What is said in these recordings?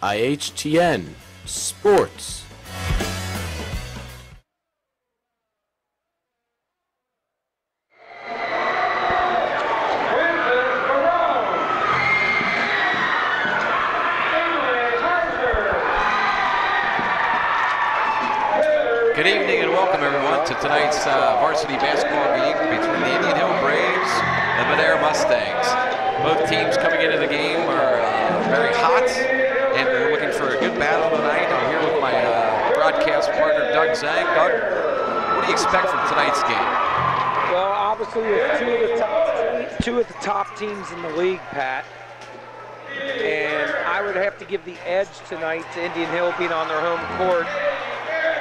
IHTN Sports. Good evening and welcome everyone to tonight's varsity basketball game between the Indian Hill Braves and Madeira Mustangs. Both teams coming into the game are very hot and we're looking for a good battle tonight. I'm here with my broadcast partner Doug Zang. Doug, what do you expect from tonight's game? Well, obviously with two of the top teams in the league, Pat, and I would have to give the edge tonight to Indian Hill being on their home court.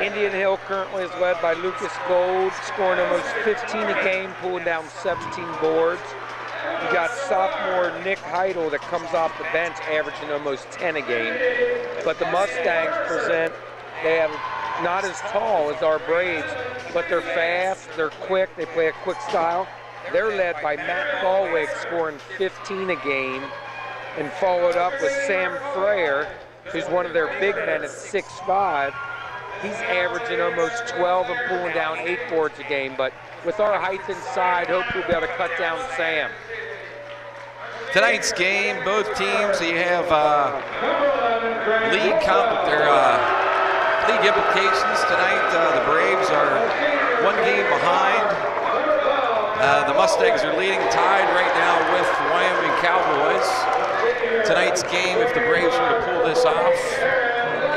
Indian Hill currently is led by Lucas Gold, scoring almost 15 a game, pulling down 17 boards. You got sophomore Nick Heidel that comes off the bench, averaging almost 10 a game. But the Mustangs they have not as tall as our Braves, but they're fast, they're quick, they play a quick style. They're led by Matt Galwig, scoring 15 a game, and followed up with Sam Freyer, who's one of their big men at 6'5". He's averaging almost 12 and pulling down 8 boards a game, but with our height inside, hopefully we'll be able to cut down Sam. Tonight's game, both teams, you have league implications tonight. The Braves are 1 game behind. The Mustangs are leading, tied right now with Wyoming Cowboys. Tonight's game, if the Braves were to pull this off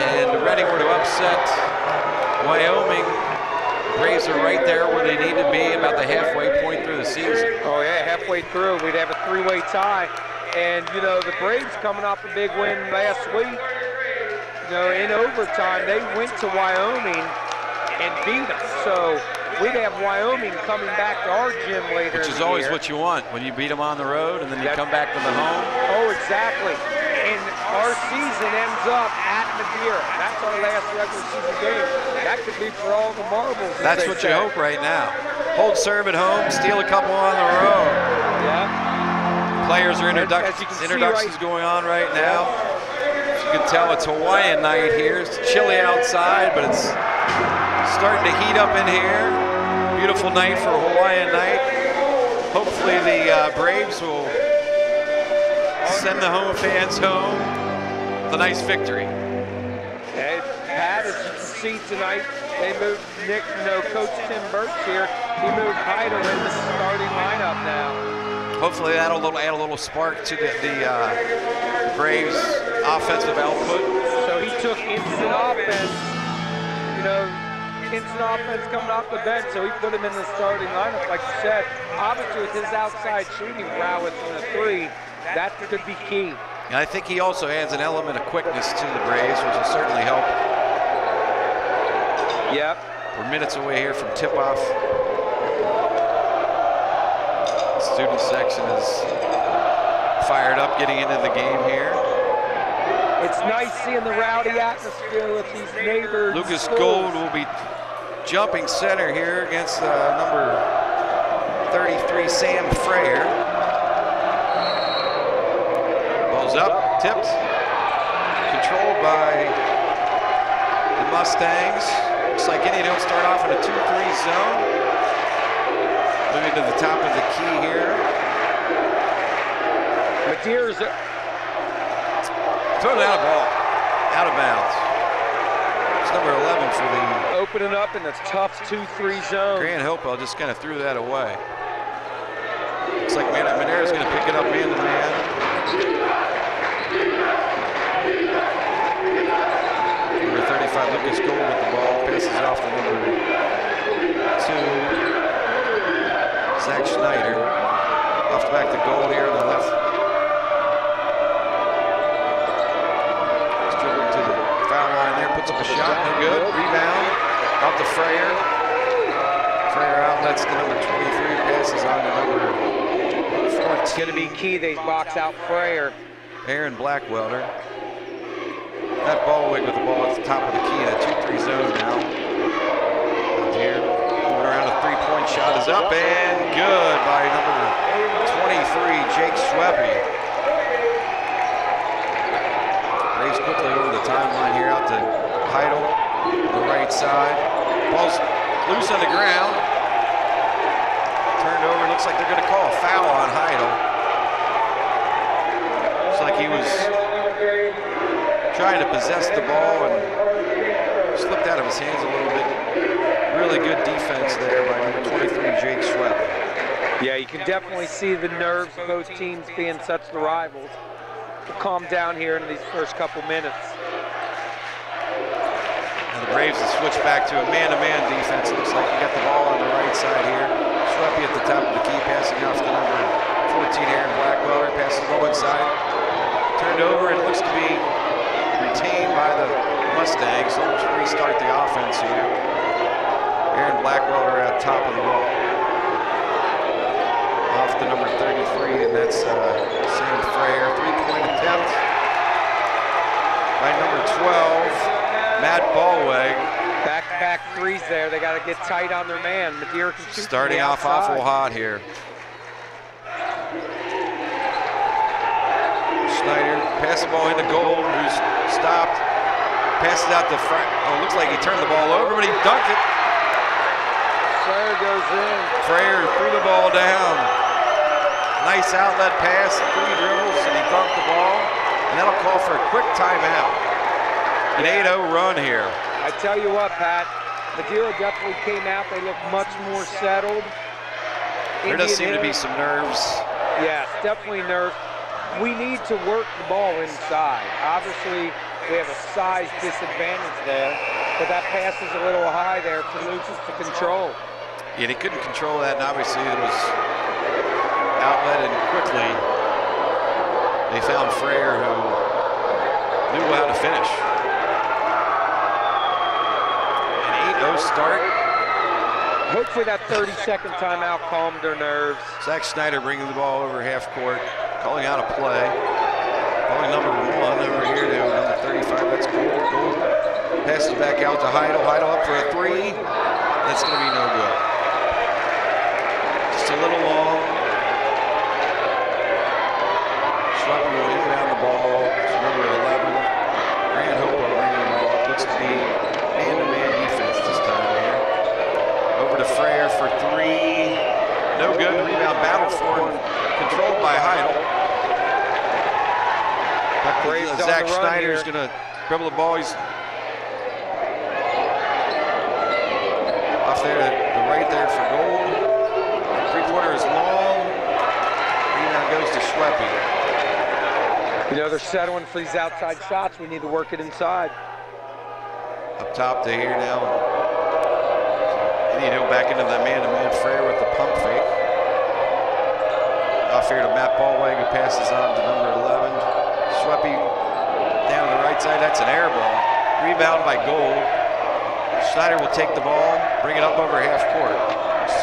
and Reading were to upset Wyoming, Braves are right there where they need to be, about the halfway point through the season. Oh yeah, halfway through, we'd have a 3-way tie. And you know, the Braves coming off a big win last week, you know, in overtime, they went to Wyoming and beat them. So we'd have Wyoming coming back to our gym later. Which is always what you want, when you beat them on the road and then you come back to the home. Oh, exactly. And our season ends up at Madeira. That's our last regular season game. That could be for all the marbles. That's what you hope right now. Hold serve at home, steal a couple on the road. Yeah. Players are introductions going on right now. As you can tell, it's Hawaiian night here. It's chilly outside, but it's starting to heat up in here. Beautiful night for a Hawaiian night. Hopefully the Braves will send the home fans home with a nice victory. And Pat, as you can see tonight, they moved Coach Tim Burks here. He moved Heidel in the starting lineup now. Hopefully that'll add a little spark to the Braves' offensive output. So he took instant offense, instant offense coming off the bench, so he put him in the starting lineup, like you said. Obviously with his outside shooting prowess in the 3, that could be key. And I think he also adds an element of quickness to the Braves, which will certainly help. Yep. We're minutes away here from tip-off. The student section is fired up getting into the game here. It's nice seeing the rowdy atmosphere with these neighbors. Lucas Gold will be jumping center here against number 33, Sam Freyer. Ball's up, tipped, controlled by the Mustangs. Looks like Indian Hill start off in a 2-3 zone. Moving to the top of the key here. Madeira's throwing out a ball, out of bounds. It's number 11 for the... Opening up in the tough 2-3 zone. Grant Hopewell just kind of threw that away. Looks like Madeira's going to pick it up man-to-man. Number 35, Lucas Gold with the ball. Passes off to number 2, Zach Schneider. Off the back to Gold here on the left. He's dribbling to the foul line there, puts up a shot, no good. Rebound, out to Freyer. Freyer outlets to number 23, passes on to number 14. It's going to be key, they box out Freyer. Aaron Blackwelder. That Ballwig with the ball at the top of the key in a 2-3 zone now. Here, moving around, a three-point shot is up and good by number 23, Jake Schweppe. Braves quickly over the timeline here out to Heidel, the right side. Ball's loose on the ground. Turned over. Looks like they're going to call a foul on Heidel. Looks like he was trying to possess the ball and slipped out of his hands a little bit. Really good defense there by number 23, Jake Schwepp. Yeah, you can definitely see the nerves of both teams being such the rivals. We'll calm down here in these first couple minutes. And the Braves have switched back to a man-to-man defense. Looks like you got the ball on the right side here. Schweppe at the top of the key, passing off to number 14, Aaron Blackwell. Passes the ball inside. Turned over, and it looks to be retained by the Mustangs. So let's restart the offense here. Aaron Blackwell at top of the ball. Off to number 33, and that's Sam Frayer. Three-point attempt by number 12, Matt Ballweg. Back-to-back threes there. They got to get tight on their man. Madeira can shoot. Starting off awful hot here. Schneider passes the ball into Gold, who's stopped. Passes out to Frayer. Oh, looks like he turned the ball over, but he dunked it. Frayer goes in. Frayer threw the ball down. Nice outlet pass, 3 dribbles, and he dunked the ball. And that'll call for a quick timeout. An 8-0 run here. I tell you what, Pat, Madeira definitely came out. They look much more settled. There does seem to be some nerves. Yes, definitely nerves. We need to work the ball inside. Obviously, we have a size disadvantage there, but that pass is a little high there for Lucas to control. Yeah, they couldn't control that, and obviously it was outlet, and quickly they found Frayer, who knew how to finish. An 8-0 start. Hopefully that 30-second timeout calmed their nerves. Zach Schneider bringing the ball over half court, calling out a play. Calling number 1 over here to number 35. That's Gold. Passes back out to Heidel. Heidel up for a 3. That's going to be no good. Just a little long. Schweppe will inbound the ball. It's number 11. Grant Hope will bring the ball up. Looks to be man-to-man defense this time here. Over to Frayer for 3. No good. The rebound battle for him. Controlled by Heidel. Zach Schneider's going to dribble the ball. He's off there to the right there for Gold. 3-quarter is long. Rebound goes to Schweppe. You know, they're settling for these outside shots. We need to work it inside. Up top to here now. Indian Hill back into that man-to-man. Frayer with the pump fake. Off here to Matt Ballweg, who passes on to number 11. Schweppe down the right side. That's an air ball. Rebound by Gold. Schneider will take the ball, bring it up over half court.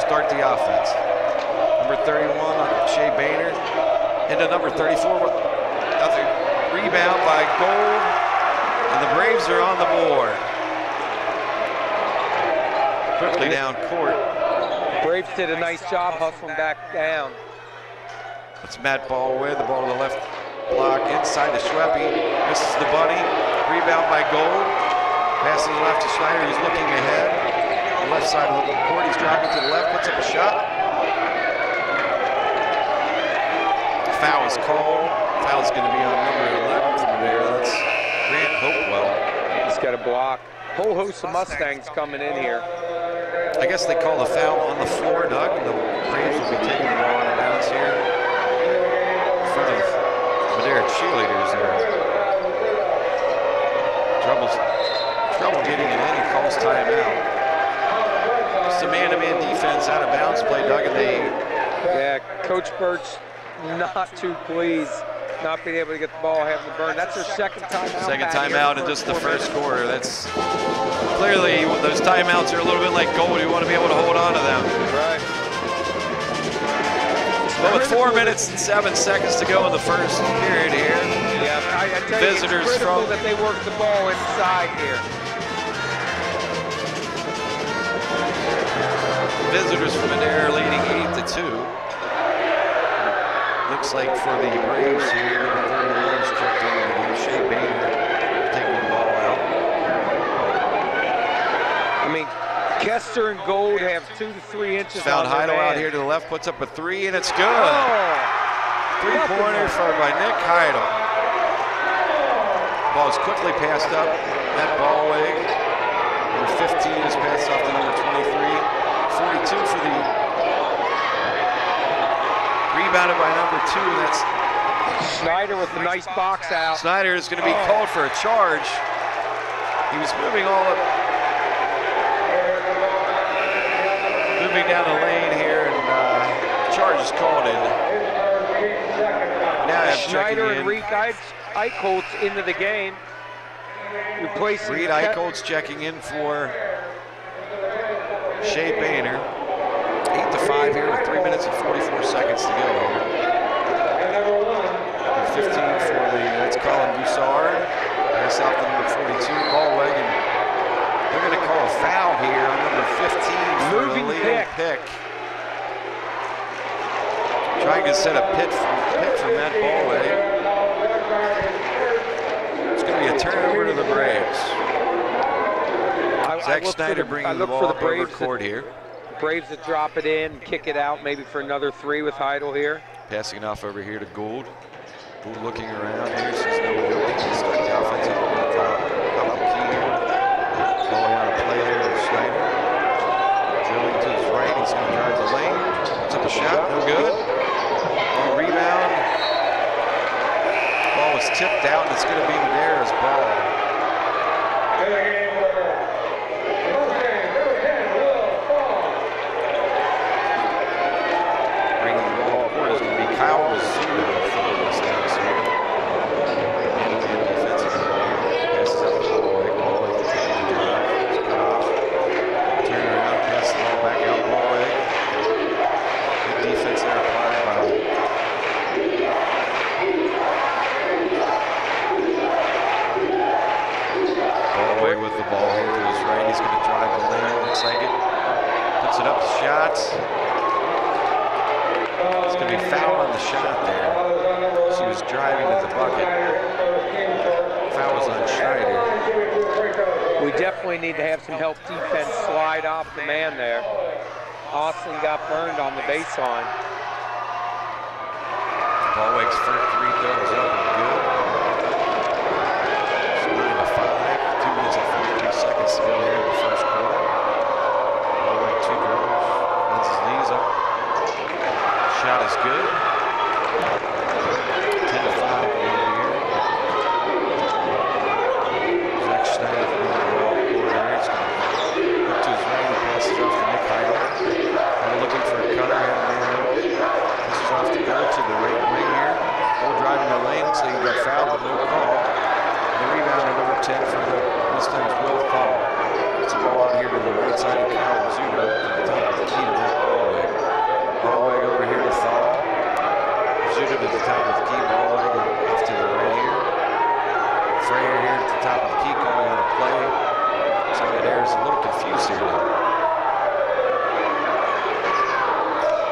Start the offense. Number 31 on Shea Boehner. Into number 34. Another rebound by Gold. And the Braves are on the board. Quickly down court. Braves did a nice job hustling back down. That's Matt Ballweg. The ball to the left block inside to Schweppe. Misses the bunny. Rebound by Gold. Passes left to Schneider, who's looking ahead. The left side of the court, he's driving to the left, puts up a shot. Foul is called. Foul's going to be on number 11 from there. That's Grant Hopewell. He's got a block. Whole host of Mustangs coming in here. I guess they call the foul on the floor, Doug. The Braves will be taking the ball on the bounce here. In front of Madeira cheerleaders there. Trouble getting it in. He calls timeout. Just a man-to-man defense out of bounds play, Doug, and yeah, Coach Birch not too pleased not being able to get the ball, having the burn. That's their second timeout. Second timeout in just the first quarter. That's clearly those timeouts are a little bit like gold. You want to be able to hold on to them. Right. But with 4 minutes and 7 seconds to go in the first period here. Yeah, I tell visitors you, it's critical from that they work the ball inside here. Visitors from Madeira leading 8-2. Looks like for the Braves here, number 31 is checked in with Shea Boehner. Easter and Gold have 2 to 3 inches Found on their Heidel man. out here to the left, puts up a 3, and it's good. Oh, Three-pointer by Nick Heidel. Ball is quickly passed up. Matt Ballweg, number 15, is passed off to number 23. 42 for the rebounded by number 2, and that's Schneider with the nice box out. Snyder is going to be called for a charge. He was moving down the lane here, and charge is called in. Now I have Schneider checking in. and Reed Eichholz into the game. Replacing Reed Eichholz checking in for Shea Boehner. 8 to 5 here with 3 minutes and 44 seconds to go here. 15 for that's Colin Boussard. Pass out to number 42, Ballweg, and they're going to call a foul here on number 15 for the leading pick. Trying to set a pick for Matt Ballweg. It's going to be a turnover to the Braves. Zach Snyder bringing the ball up over court here. Braves that drop it in, kick it out, maybe for another 3 with Heidel here. Passing it off over here to Gould. Gould looking around here, sees no one. He's starting the offensive come up key here. Calling out a play there with Snyder. Drilling to his right, he's going to drive the lane. Puts up a shot, no good. Ball rebound. Ball was tipped out, and it's going to be Madeira's ball. Need to have some help defense slide off the man there. Austin got burned on the baseline. Ballweg's first 3 throws up and good. It's 9 to 5. 2 minutes and 43 seconds to go here in the first quarter. Ballweg 2 dribbles. Runs his knees up. Shot is good. 10 to 5 here. Zach Snyder from the ball. Look to his right, he passes off to Nick Heidel. They're looking for a cutter. This is off to go to the right wing here. Ball driving the lane, so he got fouled, but no call. And the rebound at number 10 for this time's Will Paul. It's a ball out here to the right side of Kyle Zudo to the top of the key to Matt Ballweg. Ballweg over here to Thaw. Zudo to the top of the key. Ballweg off to the right here. Frayer here at the top of the key calling out a play. So Madeire's a little confused here now.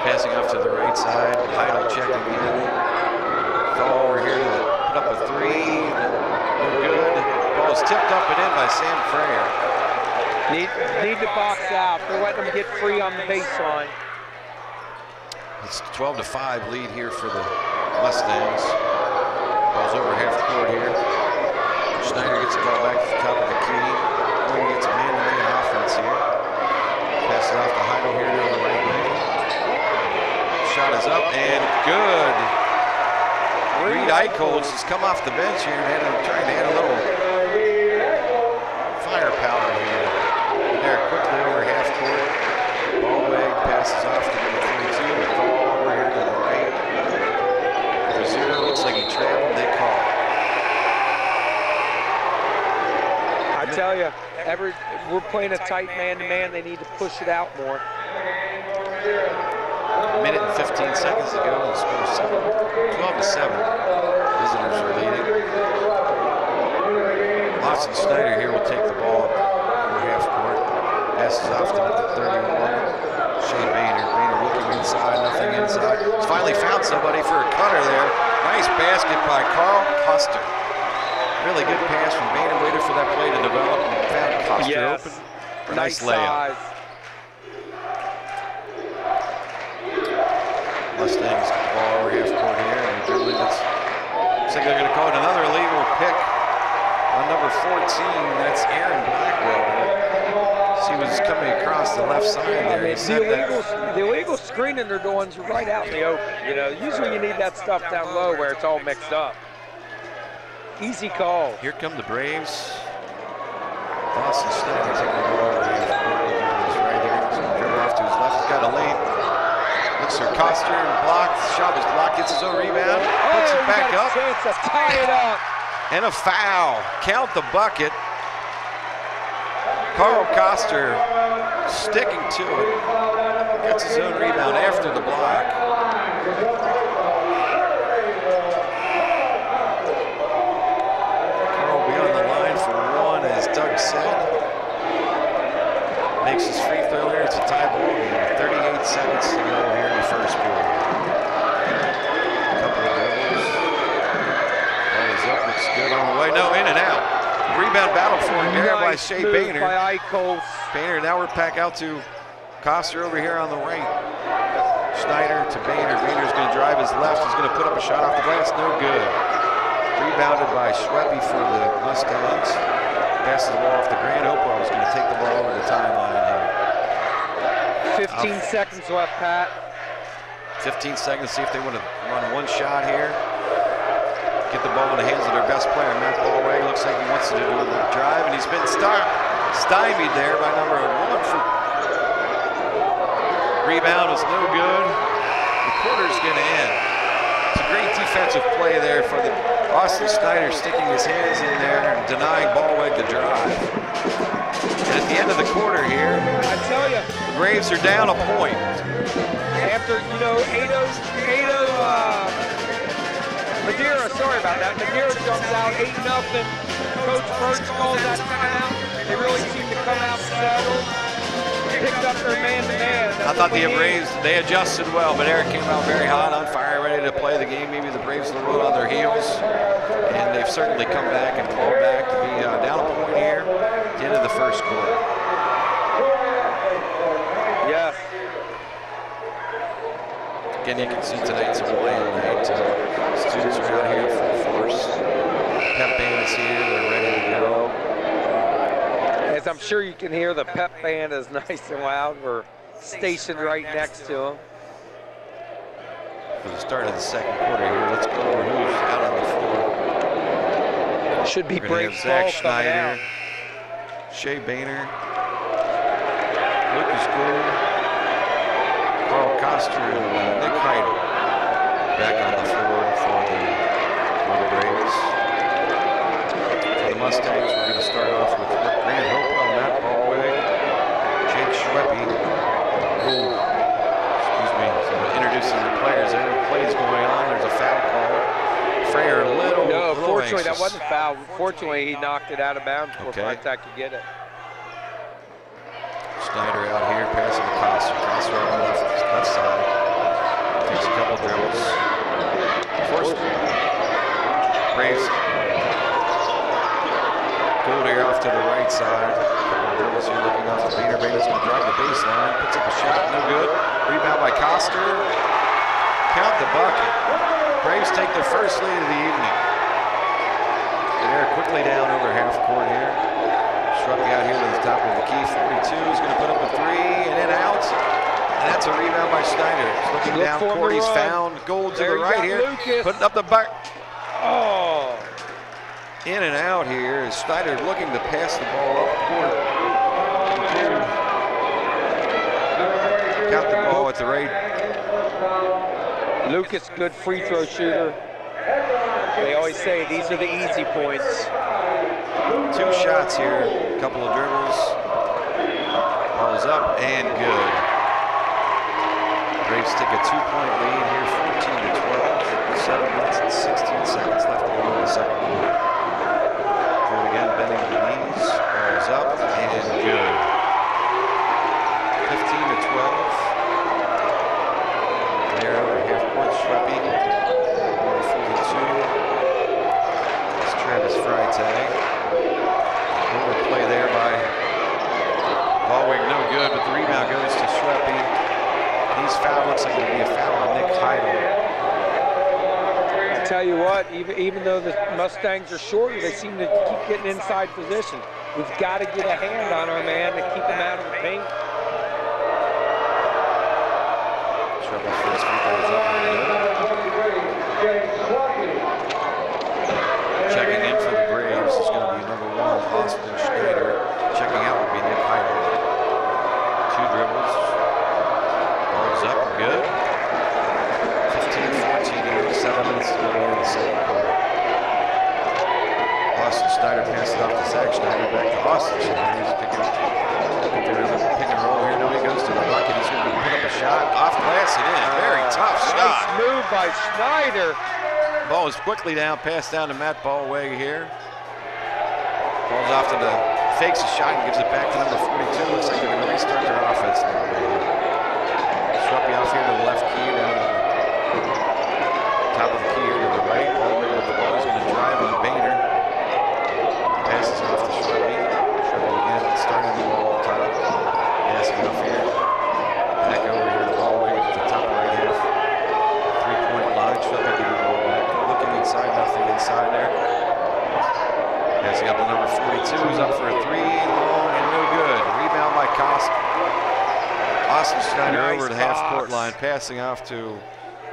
Passing off to the right side. Heidel checking in. Thaw over here to put up a 3. No good. Ball is tipped up and in by Sam Frayer. Need to box out. They're letting them get free on the baseline. It's 12 to 5 lead here for the Mustangs. Ball's over half court here. Schneider gets the ball back to the top of the key. He gets a man-to-man offense here. Passes off to Heidel here on the right wing. Shot is up and good. Reed Eichholz has come off the bench here and trying to add a little firepower here. There quickly over half court. Ballweg passes off to number 22. The ball over here to the right. Rizzuto looks like he traveled. They call. I tell you, we're playing a tight man-to-man. They need to push it out more. A minute and 15 seconds to go. The score 12 to 7. Visitors are leading. Lawson Snyder here will take the ball over half court. Passes off to number 31. Shea Boehner. Boehner looking inside, nothing inside. He's finally found somebody for a cutter there. Nice basket by Carl Custer. Really good pass from Boehner. Waited for that play to develop and found Custer open. Nice layup. Mustangs get the ball over half court here, and dribbling. Looks like they're going to call it another illegal pick on number 14. That's Aaron Blackwell. She was coming across the left side there. He said the illegal screening they're doing is right out in the open. You know, usually you need that stuff down low where it's all mixed up. Easy call. Here come the Braves. Boston State taking the ball over half court. He's right here. He's going to dribble off to his left. He's got a lane. Looks for Coster and blocked. Shot was blocked. Gets his own rebound. Puts it back up. Chance to tie it up. And a foul. Count the bucket. Carl Coster sticking to it. Gets his own rebound after the block. Carl will be on the line for one, as Doug said. Makes his free throw here. It's a tie ball game. 38 seconds to go here in the first period. A couple of dribbles. Ball is up. Looks good on the way. No, in and out. Rebound battle for him there by Shea Boehner. Boehner, now we're back out to Coster over here on the right. Schneider to Boehner. Boehner's going to drive his left. He's going to put up a shot off the glass. No good. Rebounded by Schweppe for the Mustangs. Passes the ball off the Grand Hopewell. Is going to take the ball over the timeline here. 15 seconds left, Pat. 15 seconds. See if they want to run one shot here. Get the ball in the hands of their best player, Matt Ballway. Looks like he wants to do the drive, and he's been stymied there by number 1 for rebound. Was no good. The quarter's going to end. It's a great defensive play there for the Austin Snyder, sticking his hands in there and denying Ballway the drive. And at the end of the quarter here, I tell you, the Braves are down a point. After, you know, 8-0, Madeira, sorry about that. Madeira jumps out 8-0. Coach Birch calls that timeout. They really seem to come out settled. Picked up their man-to-man. I thought the Braves, they adjusted well, but Eric came out very hot, on fire, ready to play the game. Maybe the Braves will roll on their heels, and they've certainly come back and clawed back to be down a point here at the end of the first quarter. Yes. Again, you can see tonight's Hawaiian night. Students are out here in full force. Pep band is here, they're ready to go. As I'm sure you can hear, the pep band is nice and loud. We're stationed right next to them. For the start of the second quarter here, let's go over who's out on the floor. Should be Braves Zach Schneider, Shea Boehner, Lucas Gould, Carl Coster, and Nick Heidel back on the floor for the Braves. For the Mustangs, we're going to start off with Grant Hopewell, Matt Ballway, Jake Schweppe. Excuse me. So introducing the players there. The plays going on. There's a foul call. Frayer a little. No, fortunately anxious. that wasn't foul. Fortunately, he knocked it out of bounds before Contact could get it. Schneider out here passing to Coster. Coster on the left side. Takes a couple dribbles. First, Braves. Gould here off to the right side. Couple of dribbles here looking off the Boehner. Boehner's going to drive the baseline. Puts up a shot. No good. Rebound by Coster. Count the bucket. Braves take their first lead of the evening. And they're quickly down over half court here. Schweppe out here to the top of the key. 42 is going to put up a three and in out. And that's a rebound by Schneider. He's looking down court. He's found Gould to the right here. Lucas. Putting up the back. Oh. In and out here is Schneider looking to pass the ball up court. Got the ball at the right. Lucas, good free throw shooter. They always say these are the easy points. 2 shots here, a couple of dribbles. Ball is up and good. Braves take a 2-point lead here, 14-12. 7 minutes and 16 seconds left to go in the second quarter. Do it again, bending the knees. Ball is up and good. 15-12. There over half court, Schweppe. Number 42. It's Travis Freitag. Play there by Ballwig, no good, but the rebound goes to Schweppe. He's fouled. Looks like it'll be a foul on Nick Heidel. I tell you what, even though the Mustangs are shorter, they seem to keep getting inside position. We've got to get a hand on our man to keep him out of the paint. Trouble for his free throws up and good. Checking in for the Braves is going to be number 1, Austin Schneider. Checking out will be Nick Heidel. 2 dribbles. Ball's up and good. 15-14 here, 7 minutes to go in the second quarter. Austin Schneider passes off to Zach Schneider, back to Austin Schneider. He's picking up another pick and roll here. Now he goes to the bucket. He's going to put up a shot. Off glass and in. Very tough shot. Nice move by Schneider. Ball is quickly down, passed down to Matt Ballway here. Ball's off to the, fakes a shot and gives it back to number 42. Looks like they're going to restart their offense now. Schruppy off here to the left key, down to the top of the key here to the right. Ballway with the ball. He's going to drive on Boehner. Passes off to Schruppy. Schruppy again, starting the ball up top. Passing off here. Back over here to Ballway to the top right half. 3-point line. Schruppy getting the ball back. Looking inside, nothing inside there. Passing up to number 42, who's up for a 3, long and no good. Rebound by Costa. Austin Schneider nice over the half-court line, passing off to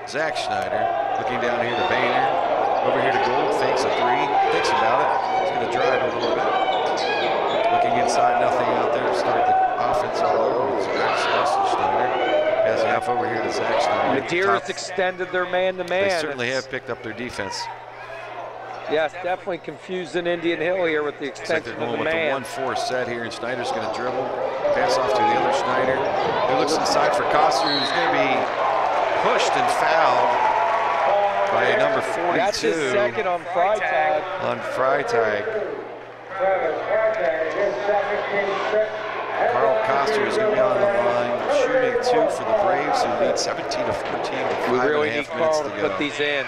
Zach Schneider. Looking down here to Boehner. Over here to Gold, fakes a 3, thinks about it. He's going to drive it a little bit. Looking inside, nothing out there. Start the offense all over. It's Austin Schneider. Passing off over here to Zach Schneider. Madeira's extended their man-to-man. They certainly have picked up their defense. Yes, definitely confusing Indian Hill here with the extension of the man. With the 1-4 set here, and Schneider's going to dribble, pass off to the other Schneider. He looks inside for Costa, who's going to be pushed and fouled by number 42. That's his second on Freitag. On Freitag. Carl Costa is going to be on the line, shooting 2 for the Braves, who lead 17-14 with 5.5 minutes to go. We really need Carl to put these in.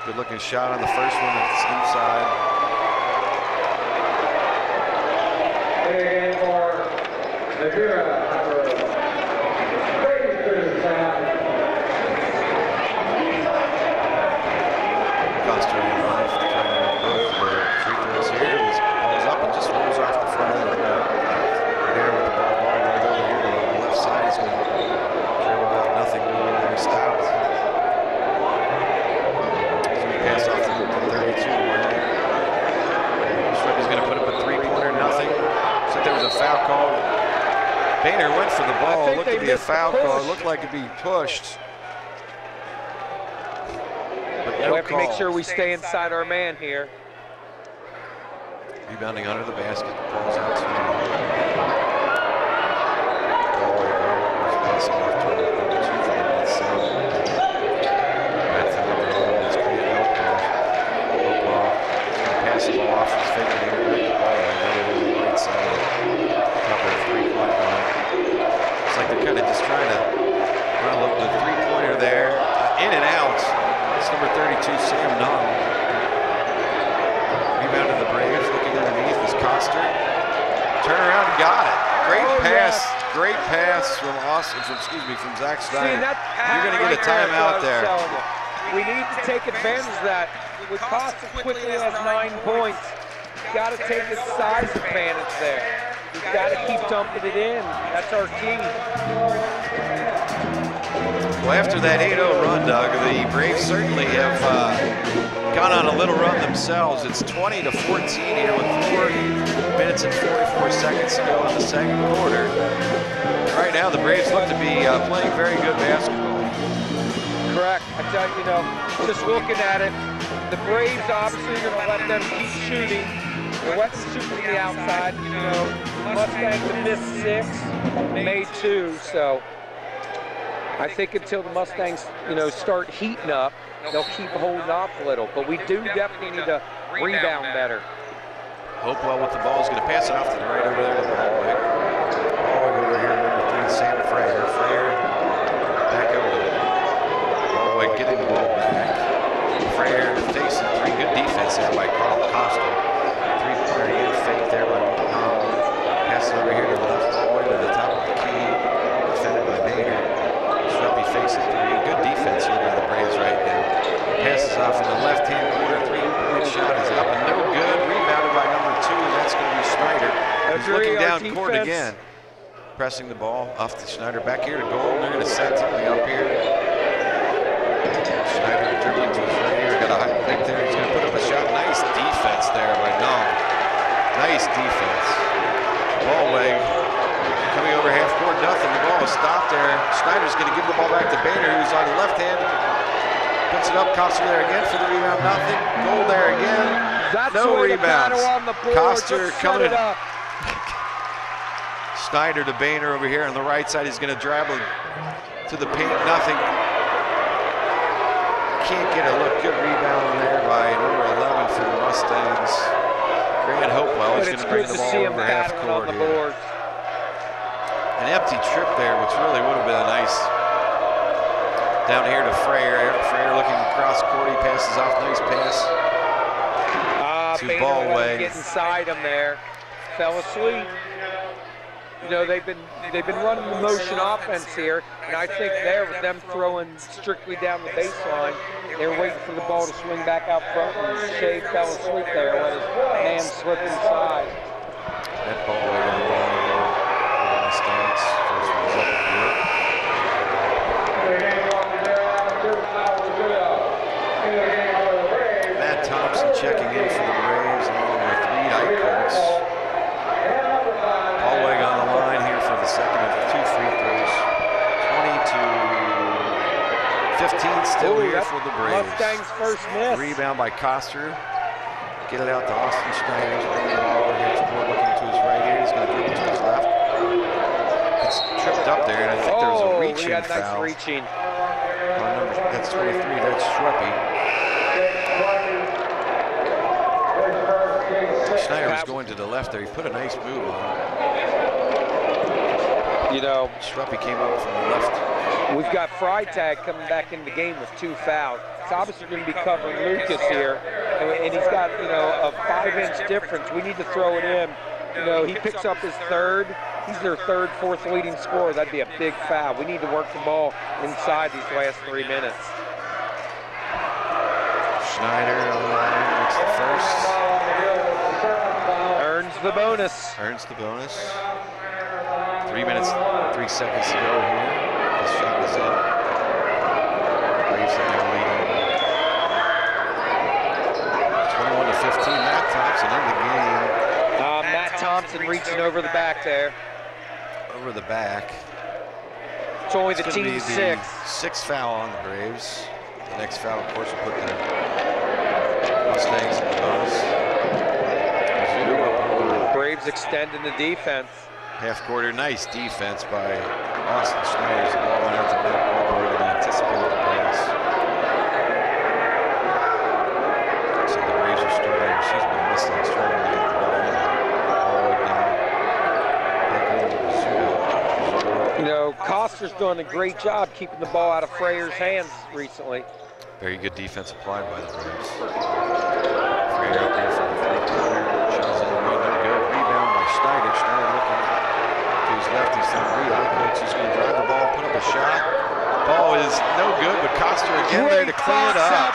Good looking shot on the first one, it's inside. Costa in line for trying to make both the free throws here. This ball's up and just rolls off the front end of the net. There with the ball right over here to the left side. He's going to dribble out, nothing really there, stopped. Pass off to 32. Schruppy's going to put up a 3-pointer, nothing. Looks like there was a foul call. Boehner went for the ball. Looked to be a foul call. It looked like it'd be pushed. But no we have call. to make sure we stay inside our man here. Rebounding under the basket. Ball's out to passing off to number 2 for the net side. Pass the ball off, he's faking here, back the ball, and then over the right side, top of the 3-point line. It's like they're kind of just trying to run a little 3-pointer there, in and out. It's number 32, Sam Nunn. Rebounded the Braves, looking underneath is Costa. Turn around and got it. Great pass from Austin, from Zach Schneider. You're going to get a timeout there. We need to take advantage of that. With Costa quickly has 9 points. You've got to take the size advantage there. You've got to keep dumping it in. That's our key. Well, after that 8-0 run, Doug, the Braves certainly have gone on a little run themselves. It's 20-14 here with 4 minutes and 44 seconds to go in the second quarter. Right now, the Braves look to be playing very good basketball. Correct. I tell you, just looking at it, the Braves obviously are going to let them keep shooting. They're letting them shoot from the outside. Mustangs have missed 6, made 2. So I think until the Mustangs, start heating up, they'll keep holding off a little. But we do definitely need to rebound better. Hopewell with the ball is going to pass it off to the right over there to the Ballway. Ballway over here, number 3, Sam Frayer. Frayer back over to Ballway, getting the ball back. Frayer facing 3. Good defense there by Carl Costa. 3-pointer again, fake there by Pass it over here to the Ballway to the top of the key. Defended by Boehner. Braves looking down court again. Pressing the ball off to Schneider. Back here to goal. They're going to set something up here. Schneider dribbling to his right here. Got a high pick there. He's going to put up a shot. Nice defense there by Nom. Nice defense. Ball leg. Coming over half court, nothing. The ball is stopped there. Schneider's going to give the ball back to Boehner, who's on the left hand. Puts it up. Coster there again for the rebound. Nothing. Goal there again. That's no rebounds. Coster coming in. Up. Schneider to Boehner over here on the right side. He's going to dribble to the paint. Nothing. Can't get a look. Good rebound there by number 11 for the Mustangs. Grant Hopewell is going to bring the ball over half court here. An empty trip there, which really would have been a nice. Down here to Freyer. Freyer looking across court. He passes off. Nice pass. To Ballway. Get inside him there. Fell asleep. You know, they've been running the motion offense here, and I think there with them throwing strictly down the baseline, they were waiting for the ball to swing back out front, and Shea fell asleep there when his man slipped inside. That ball right on the line here for the Mustangs. First one's up good. Matt Thompson checking in for the Braves along with Reed Eichholz. Ballweg on the line here for the second of 2 free throws. 20-15 still here for the Braves. Mustangs first miss. Rebound by Coster. Get it out to Austin Schneider. He's bringing the ball over half court, looking to his right here. He's going to dribble to his left. It's tripped up there, and I think there was a reaching we got nice foul. Reaching. That's 23. That's Schweppe. Schneider was going to the left there. He put a nice move on. You know, Schweppe came up from the left. We've got Freitag coming back in the game with 2 fouls. It's obviously going to be covering Lucas here, and he's got, you know, a 5-inch difference. We need to throw it in. You know, he picks up his third. He's their third, fourth leading scorer. That'd be a big foul. We need to work the ball inside these last 3 minutes. Schneider on the line, makes the first. Earns the bonus. Earns the bonus. 3 minutes, 3 seconds to go here. This shot is in. Braves are now leading 21-15. Matt Thompson in the game. Matt Thompson reaching over the back there. Over the back. It's only the team's 6th. 6th foul on the Braves. The next foul, of course, will put the Mustangs in the bonus. Braves extending the defense. Half quarter, nice defense by Austin Schneider. The ball went out to Matt Walker and anticipated the pass. So the Braves are struggling. Excuse me, the Mustangs struggling to get the ball in. Ball right now. You know, Coster's doing a great job keeping the ball out of Freyer's hands recently. Very good defense applied by the Braves. Freyer up there for the 3-pointer. Shots in the way, no good. Rebound by Schneider. Schneider looking to his left. He's found Reed Eichholz. He's going to drive the ball, put up a shot. Ball is no good, but Coster again there to clean it up.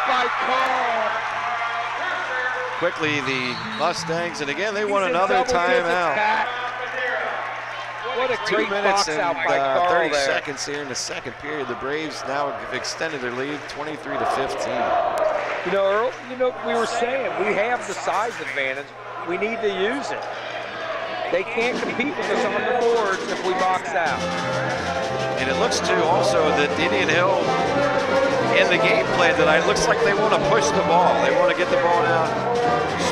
Quickly, the Mustangs, and again, they want another timeout. What a 2 great minutes box and out by Carl 30 there. seconds here in the second period. The Braves now have extended their lead 23-15. You know, Earl, we were saying we have the size advantage. We need to use it. They can't compete with us on the boards if we box out. And it looks too also that Indian Hill in the game plan tonight looks like they want to push the ball. They want to get the ball down.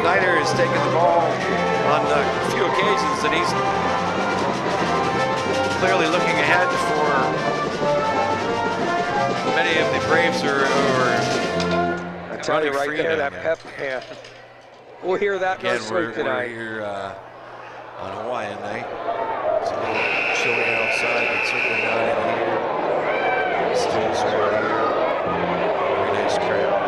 Schneider has taken the ball on a few occasions, and he's clearly looking ahead for many of the Braves are I tell you right there, that pep can. We'll hear that no sleep tonight. We're here on Hawaiian night. It's a little chilly outside, but certainly not in here. Students are out here. Very nice crowd.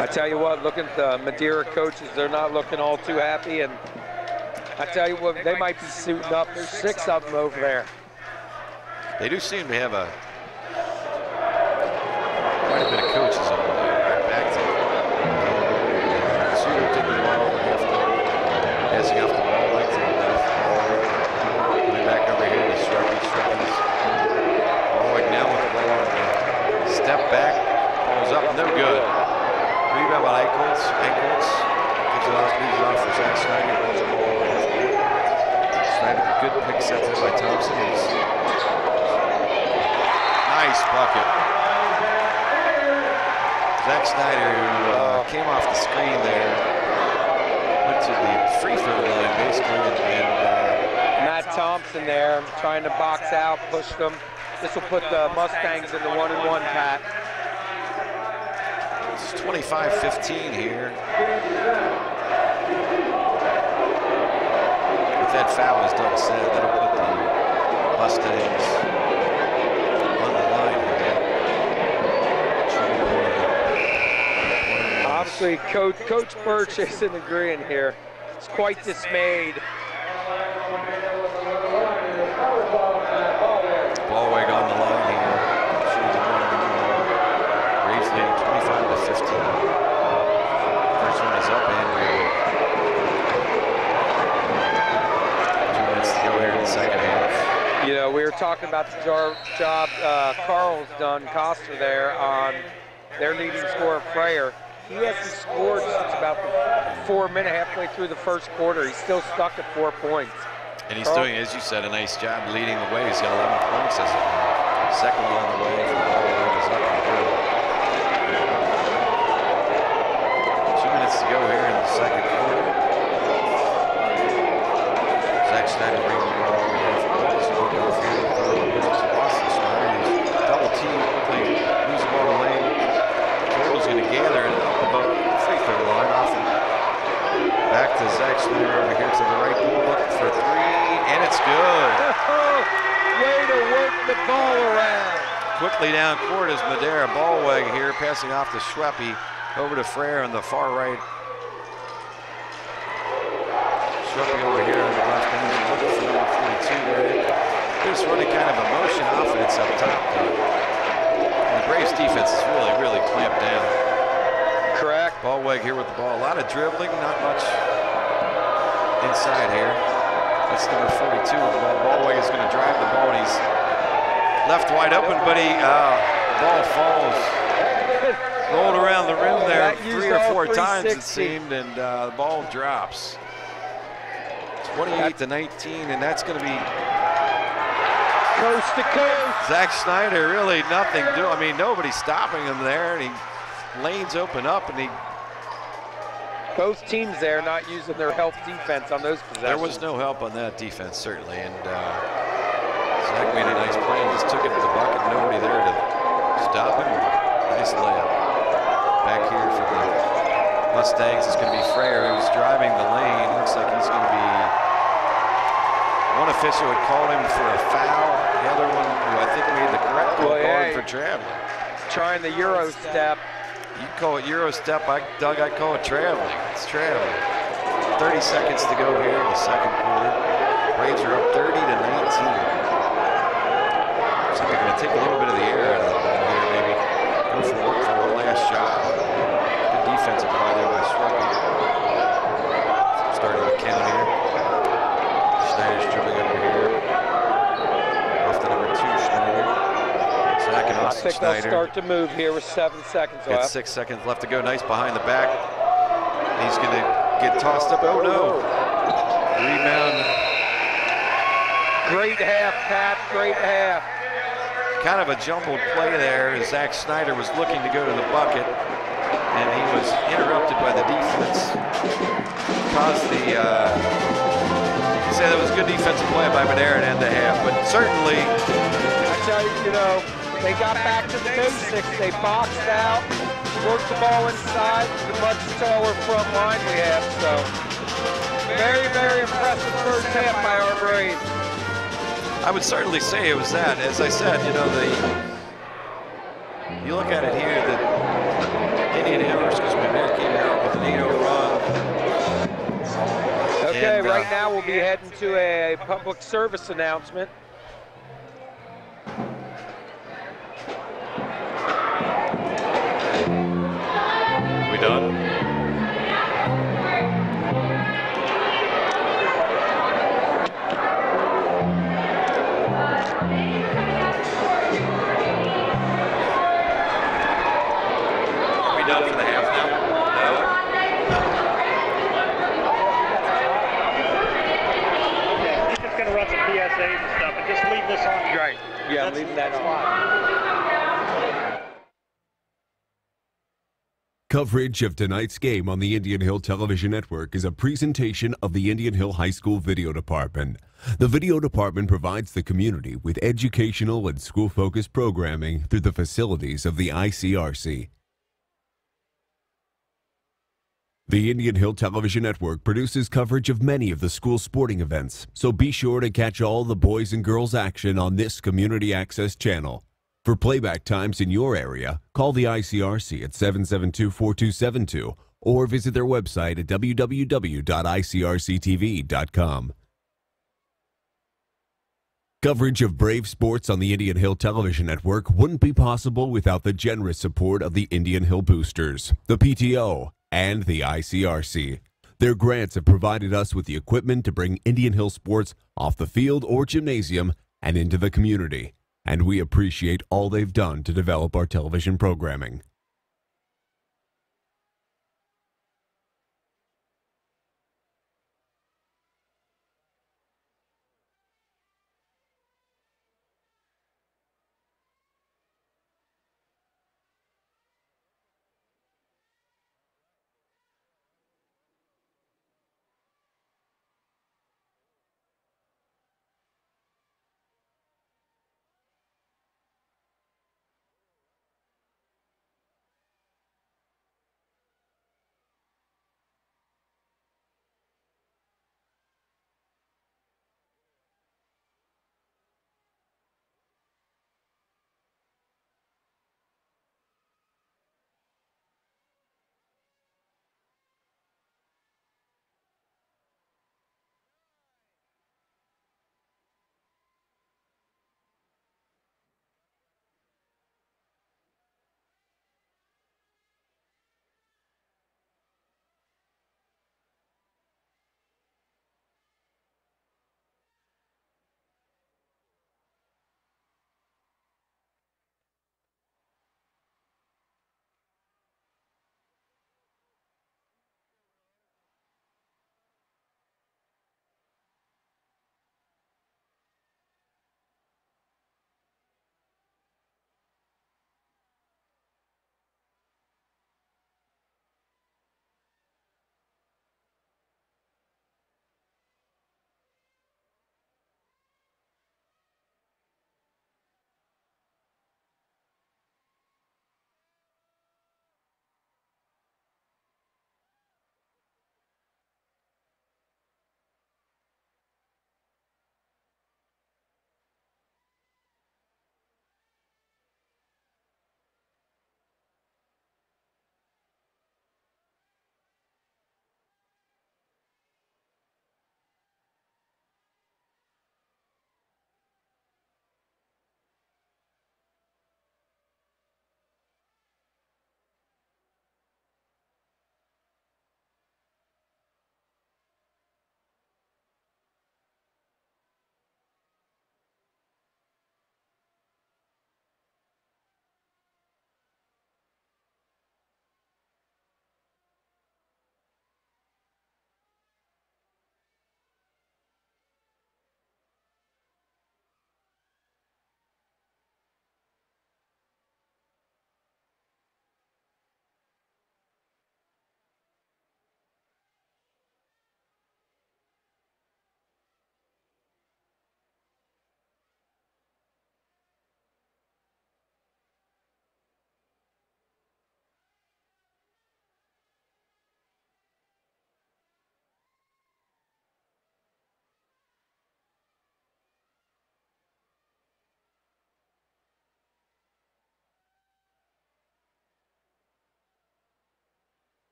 I tell you what, looking at the Madeira coaches, they're not looking all too happy, and I tell you what, they might be suiting up. There's 6 of them over there. They do seem to have quite a bit of coaches over there. Back to Suter taking the ball over half court, passing off the ball like to good pick set there by Thompson. Nice bucket. Zach Snyder, who came off the screen there, went to the free throw line basically, and Matt Thompson there trying to box out, push them. This will put the Mustangs in the 1-and-1, Pat. It's 25-15 here. With that foul, as Doug said, that'll put the Mustangs on the line here. Obviously, Coach Birch isn't agreeing here. He's quite dismayed. Ballweg on the line here. Shooting Braves leading 25-15. First one is up and good. 2 minutes to go here in the second half. You know, we were talking about the job Carl's done, Costa there, on their leading scorer, Freyer. He hasn't scored since about the 4 minute, halfway through the first quarter. He's still stuck at 4 points. And he's doing, as you said, a nice job leading the way. He's got 11 points as a second one on the way from Ballweg is up and good. 2 minutes to go here in the second quarter. Zach Snyder bringing the ball over here for Ball. So we'll go here to Boston Snyder. He's double team, quickly lose the ball to lane. Jordan's going to gather and up above the free throw line off and back to Zach Snyder over here to the right goal, looking for three, and it's good. Way to work the ball around. Quickly down court is Madeira. Ballweg here, passing off to Schweppe, over to Frere on the far right. Schweppe over here on the left end, looking for number 42 there. There's running kind of a motion offense up top. And the Braves defense is really clamped down. Correct. Ballweg here with the ball. A lot of dribbling, not much inside here. That's number 42 with the ball. Ballweg is going to drive the ball, and he's left wide open, but the ball falls. Rolled around the rim there 3 or 4 times, it seemed, and the ball drops. 28-19, and that's going to be coast to coast. Zach Snyder, really nothing doing. I mean, nobody's stopping him there, and lanes open up, and both teams there not using their help defense on those possessions. There was no help on that defense, certainly, and Zach made a nice play and just took it to the bucket. Nobody there to stop him. Nice layup. Back here for the Mustangs, it's going to be Frere, who's driving the lane. Looks like he's going to be, one official had called him for a foul. The other one, who I think made the correct call, called him for traveling. Trying the Euro step. You call it Euro step, Doug, I call it traveling. It's traveling. 30 seconds to go here in the second quarter. Braves are up 30-19. Looks like they're going to take a little bit of the air out of the ball here, maybe go for one last shot. Good defensive play there by Schweppe. Starting to count here. Schneider's dribbling over here. Off to number 2, Schneider. Zach and Austin I think they'll start to move here with 7 seconds left. Got 6 seconds left to go. Nice behind the back. He's going to get tossed up. Oh, no. Rebound. Great half, Pat. Great half. Kind of a jumbled play there as Zach Snyder was looking to go to the bucket, and he was interrupted by the defense. Caused the, say that was good defensive play by Madeira at end of half, but certainly. I tell you, you know, they got back to the basics. They boxed out, worked the ball inside, the much taller front line we have. So, very impressive first half by our Braves. I would certainly say it was that. As I said, you know, you look at it here, that Indianapolis, because Madeira came out with an 8-0 run. Okay, and, right now we'll be heading to a public service announcement. We done? Done for the half now? No? He's just going to run some save and stuff, and just leave this on. Right. Yeah, leave that on. Coverage of tonight's game on the Indian Hill Television Network is a presentation of the Indian Hill High School Video Department. The Video Department provides the community with educational and school-focused programming through the facilities of the ICRC. The Indian Hill Television Network produces coverage of many of the school sporting events, so be sure to catch all the boys and girls action on this community access channel. For playback times in your area, call the ICRC at 772-4272 or visit their website at www.icrctv.com. Coverage of Brave sports on the Indian Hill Television Network wouldn't be possible without the generous support of the Indian Hill Boosters, the PTO, and the ICRC. Their grants have provided us with the equipment to bring Indian Hill sports off the field or gymnasium and into the community, and we appreciate all they've done to develop our television programming.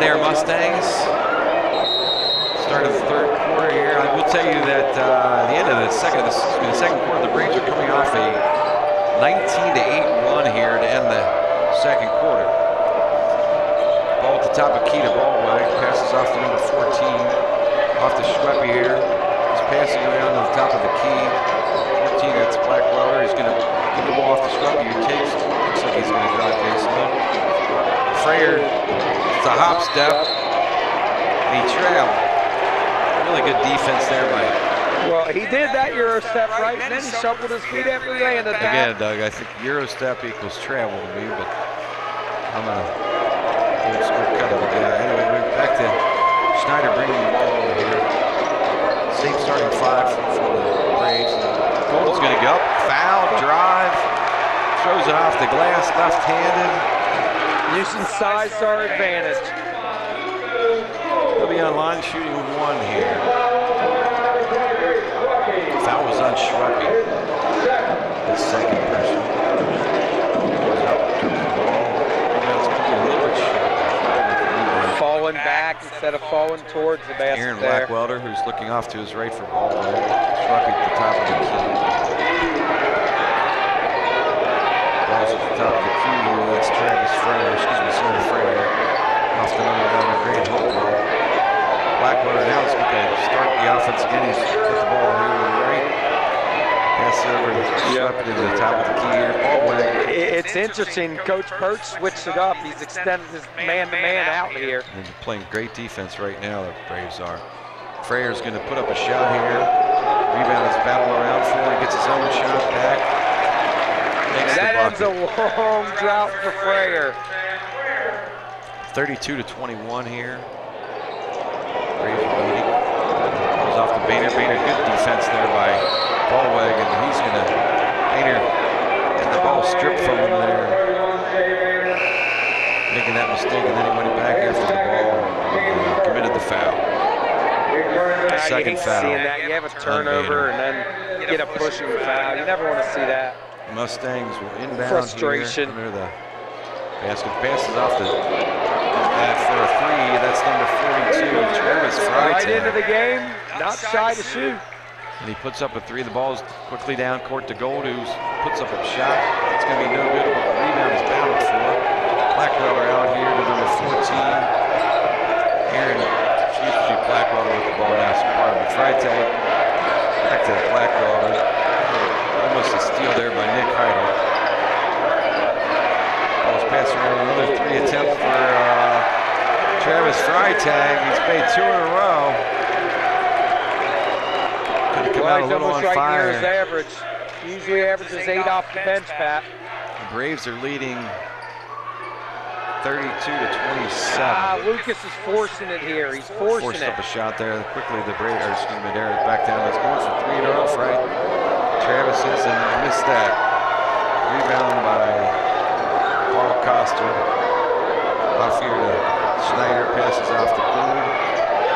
Madeira Mustangs. Start of the third quarter here. I will tell you that the end of the second quarter, the Braves are coming off a 19-8 run here to end the second quarter. Ball at the top of key to Ballway. Passes off to number 14. Off to Schweppe here. He's passing around to the top of the key. 14, that's Blackwelder. He's going to give the ball off to Schweppe. He takes. Looks like he's going to drive base load. Freyer, it's a hop step. And he trailed. Really good defense there by. Well, he did that Euro step right, and then he shuffled his feet after he landed that. Again, Doug, I think Euro step equals travel to me, but I'm a old school cut of a guy. Anyway, we're back to Schneider bringing the ball over here. Same starting five for the Braves. Golden's going to go. Foul, drive, throws it off the glass, left-handed. Using size to our advantage. They'll be on line shooting one here. Foul was on Schweppe. His second person. Falling back instead of falling towards the basket. Aaron Blackwelder, who's looking off to his right for Ballway. Schweppe at the top of the key. Ball's at the top of the key here. That's Travis Freyer. Excuse me, Sam Freyer. Off the number down the grade hole. Blackwelder now is going to start the offense again. He's put the ball here to the right. Pass over to Schweppe to the top of the key here. Ballway. It's interesting. Coach Pert switched it up. He's extended his man-to-man out here. And they're playing great defense right now, the Braves are. Freyer's going to put up a shot here. Rebound is battled around for him. He gets his own shot back. That ends a long drought for Freyer. 32-21 here. Braves are leading. Goes off to Boehner. Boehner, good defense there by Ballweg, and he's going to Boehner get the ball stripped from him there, making that mistake, and then he went back after the ball and committed the foul. Second foul. Seeing that. You have a turnover and then get a pushing foul. You never want to see that. Mustangs will inbound Frustration. here under the basket. Passes off the for a three. That's number 42, Travis Freyer. Right into the game, not shy to shoot. And he puts up a three. The ball is quickly down court to Gold, who puts up a shot. It's going to be no good, but the rebound is bound for. Blackwelder out here to number 14. Aaron, Blackwelder with the ball now. It's part of the Freitag. Back to Blackwelder. Almost a steal there by Nick Heidel. Ball's passed around. Another three attempt for Travis Freitag. He's made two in a row. Come out a little on right fire. near his average. Usually averages 8 off the bench, Pat. The Braves are leading 32-27. Lucas is forcing it here. He's forced up a shot there. Quickly the Braves, Madeira is back down. He's going for three in a row, right? Travis is and missed that. Rebound by Paul Coster. Off here to Schneider. Passes off to Boone.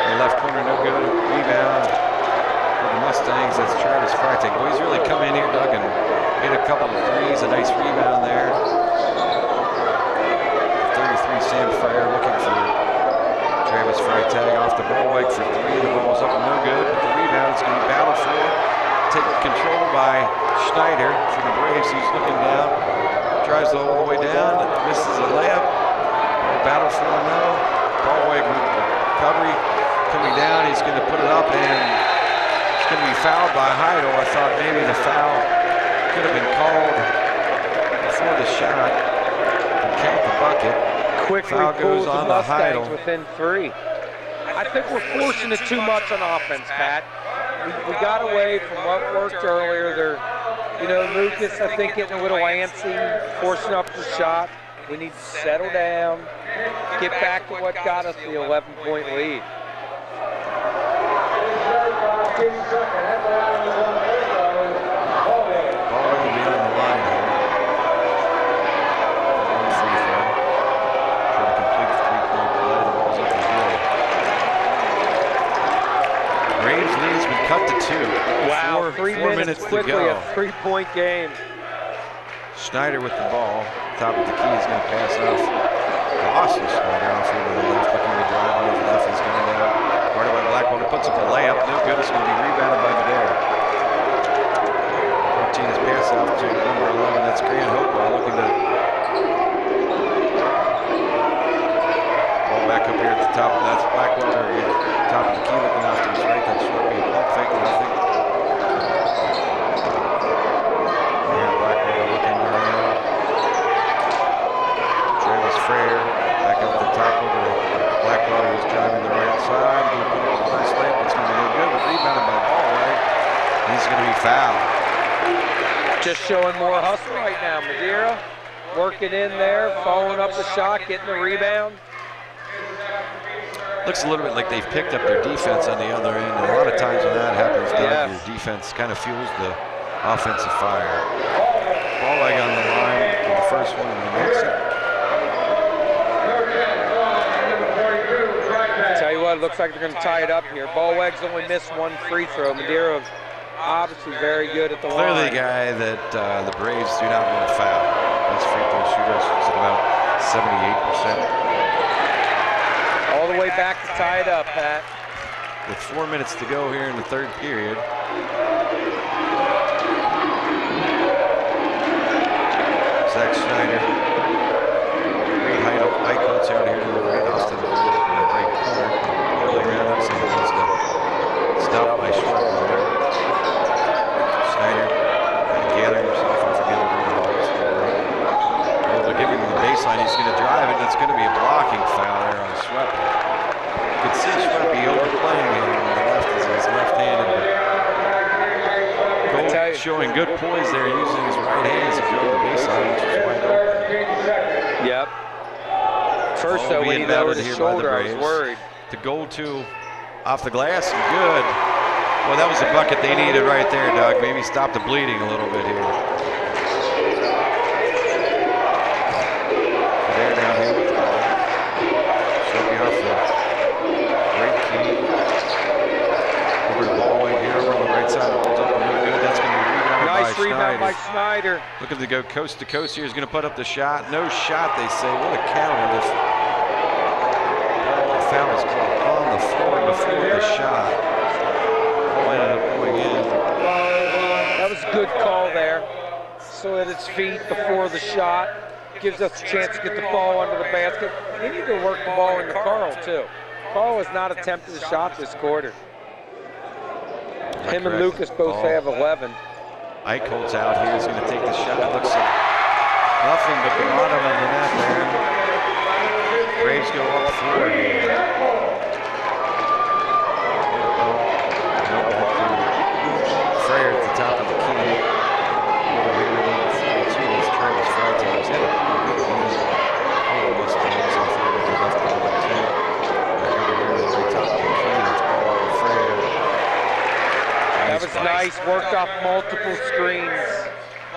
In the left corner, no good. Rebound. The Mustangs, that's Travis Freitag. Well, he's really come in here, Doug, and hit a couple of threes. A nice rebound there. 33, Sam Freyer looking for Travis Freitag off the ball leg for three. The ball's up and no good, but the rebound is going to be battled for. Taken control by Schneider for the Braves. He's looking down, drives all the way down, misses a layup. Battle for him now. Ball leg recovery coming down. He's going to put it up and going to be fouled by Heidel. I thought maybe the foul could have been called before the shot to count the bucket. Quickly foul goes on the Heidel. Within three. I think we're forcing it too much on offense, Pat. We got away from what worked earlier. Lucas, I think, getting a little antsy, forcing up the shot. We need to settle down, get back to what got us the 11-point lead. Ball will be on the line here. Free throw. Try to complete the three-point play. The ball's up the hill. Braves lead has been cut to 2. Wow, 4 minutes to go. A 3-point game. Schneider with the ball. Top of the key is going to pass off Austin Schneider off here to the left, looking to drive on his left. He's going down. Guarded by Blackwater, puts up a layup. No good. It's going to be rebounded by Madeira. 14 is pass out to number 11. That's Grant Hopewell looking to ball back up here at the top. That's Blackwater at the top of the key looking off to his right. That should be a pump fake, I think. Blackwater looking around. Travis Frere back up the top over to Blackwater, who's driving the right side. Going to put up a nice layup. It's going to be no good, but rebounded by Ballway. He's going to be fouled. Just showing more hustle right now. Madeira working in there, following up the shot, getting the rebound. Looks a little bit like they've picked up their defense on the other end. And a lot of times when that happens, your defense kind of fuels the offensive fire. Ballway on the line for the first one, and he makes it. Tell you what, it looks like they're going to tie it up here. Ballweg's only missed one free throw. Madeira obviously very good at the line. Clearly the guy that the Braves do not want to foul. Best free throw shooter is at about 78%. All the way back to tie it up, Pat. With 4 minutes to go here in the third period. Zach Schneider. Great high coach out here to the right. Austin in the right corner. Really ran up some of the stop by short there. Schneider kind of gathering himself off again. They're giving him the baseline. He's going to drive it, and it's going to be a blocking foul there on Sweppy. You can see Sweppy overplaying him on the left as he's left-handed. Gold showing good poise there, using his right hand as he drove the baseline, which was wide open. Yep. First, though, when he lowered his shoulder, I was worried. The goal two off the glass, and good. Well, that was the bucket they needed right there, Doug. Maybe stop the bleeding a little bit here. There down here with the ball. Shoving off the right key. Over the ballway here over on the right side. Holds up no good. That's going to be rebounded by Schneider. Nice rebound by Schneider. Looking to go coast to coast here. He's going to put up the shot. No shot, they say. What a counter. This foul is called on the floor before the shot. Ball ended up going in. That was a good call there. So at its feet before the shot. Gives us a chance to get the ball under the basket. They need to work the ball into Carl, too. Carl has not attempted a shot this quarter. Him and Lucas both have 11. Eichhold's out here. He's going to take the shot. It looks like nothing but the bottom of the net there. Braves go up 4 here. Frere at the top of the key. Over here in the 42 is Travis Frere. He's had a pretty good game. Mustangs off here with the left of the two. Back over here to the right top of the key. That's ball over Frere. That was nice. Worked off multiple screens.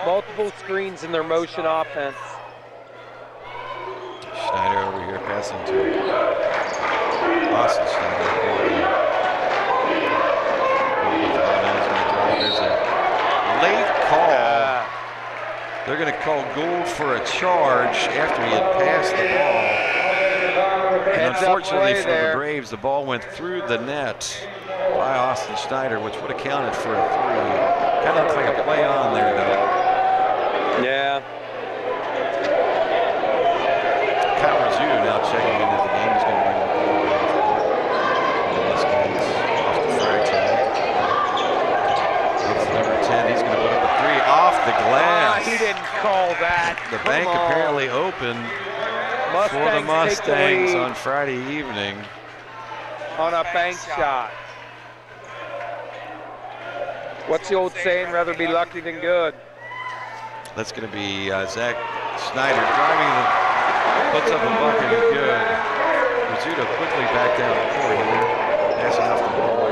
Multiple screens in their motion offense. Schneider over here passing to Austin Schneider. There's a late call. They're going to call Gould for a charge after he had passed the ball. And unfortunately for the Braves, the ball went through the net by Austin Schneider, which would have counted for a 3. Kind of looks like a play on there, though. Yeah. Kyle Rizzuto now checking into the game. He's going to bring the ball over the Mustangs off the fry tag. It's number 10. He's going to put up a 3 off the glass. He didn't call that. The bank apparently open for the Mustangs on Friday evening. On a bank shot. What's the old saying? Rather be lucky than good. That's going to be Zach Schneider driving the, puts up a bucket and good. Rizzuto quickly back down the court here. Passing off the ball.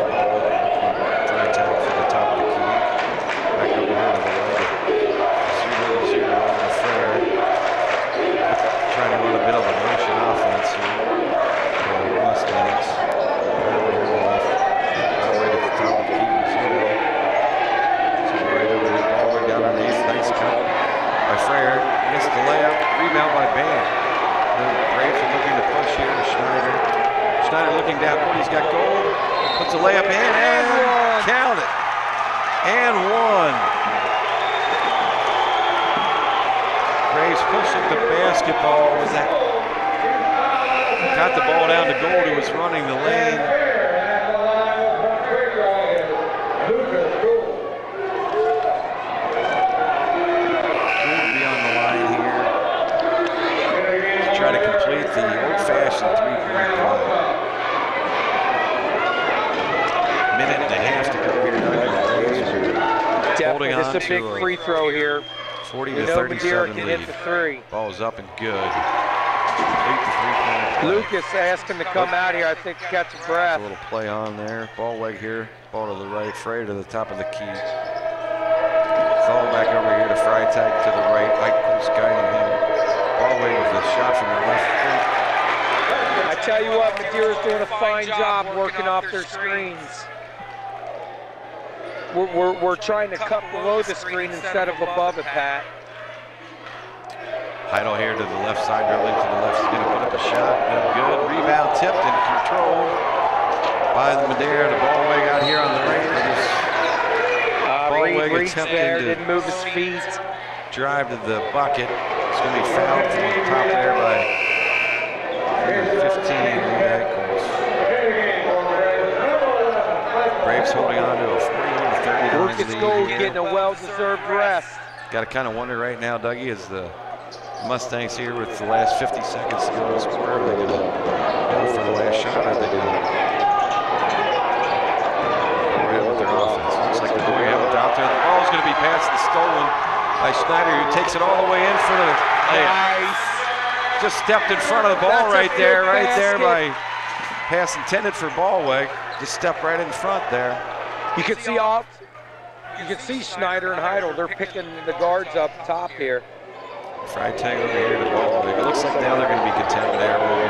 Try attack for the top of the key. Back over here to the right. Rizzuto over to Frere. Trying to run a bit of a motion offense here. The Mustangs. Right over here to the left. Right at the top of the key. Rizzuto. Right over the ball. We're down on the 8th. Nice cut by Frere. Missed the layup. Rebound by Band. The Braves are looking to push here to Schneider. Schneider looking down court. He's got goal. Puts a layup in and count it. And one. Braves pushing the basketball. Was that? Got the ball down to Gold, who was running the lane. Gold be on the line here to try to complete the old-fashioned three-point play. Minute and a half to go here. Holding on to a big free throw here. 40 to 37 can lead. hit the three. Ball's up and good. Complete the three-point play. Lucas asked him to come out here, I think, to catch a breath. A little play on there. Ball leg here. Ball to the right. Frey to the top of the key. Thal back over here to Freitag to the right. Eichholz guiding him. Ball leg with a shot from the left foot. I tell you what, Madeira's doing a fine job working off their screens. We're trying to cut below the screen instead of above it, Pat. Heidel here to the left side, dribbling to the left. He's going to put up a shot. No good. Rebound tipped and controlled by the Madeira. The ball leg out here on the right. Reed attempting there, didn't move his feet. Drive to the bucket. It's going to be fouled from the top there by 15. Braves holding on to a 41-30 Lucas Gold getting a well-deserved rest. Got to kind of wonder right now, Dougie, as the Mustangs here with the last 50 seconds to go in this quarter, are they going to go for the last shot? Or are they going to go ahead with their offense? Looks like they're going ahead with the out there. The ball's going to be passed and stolen by Schneider, who takes it all the way in for the nice. Just stepped in front of the ball right there by pass intended for Ballweg. Just stepped right in front there. You can see Schneider and Heidel. They're picking the guards up top here. Freitag over here to Ballweg. It looks like now they're going to be content with air roll.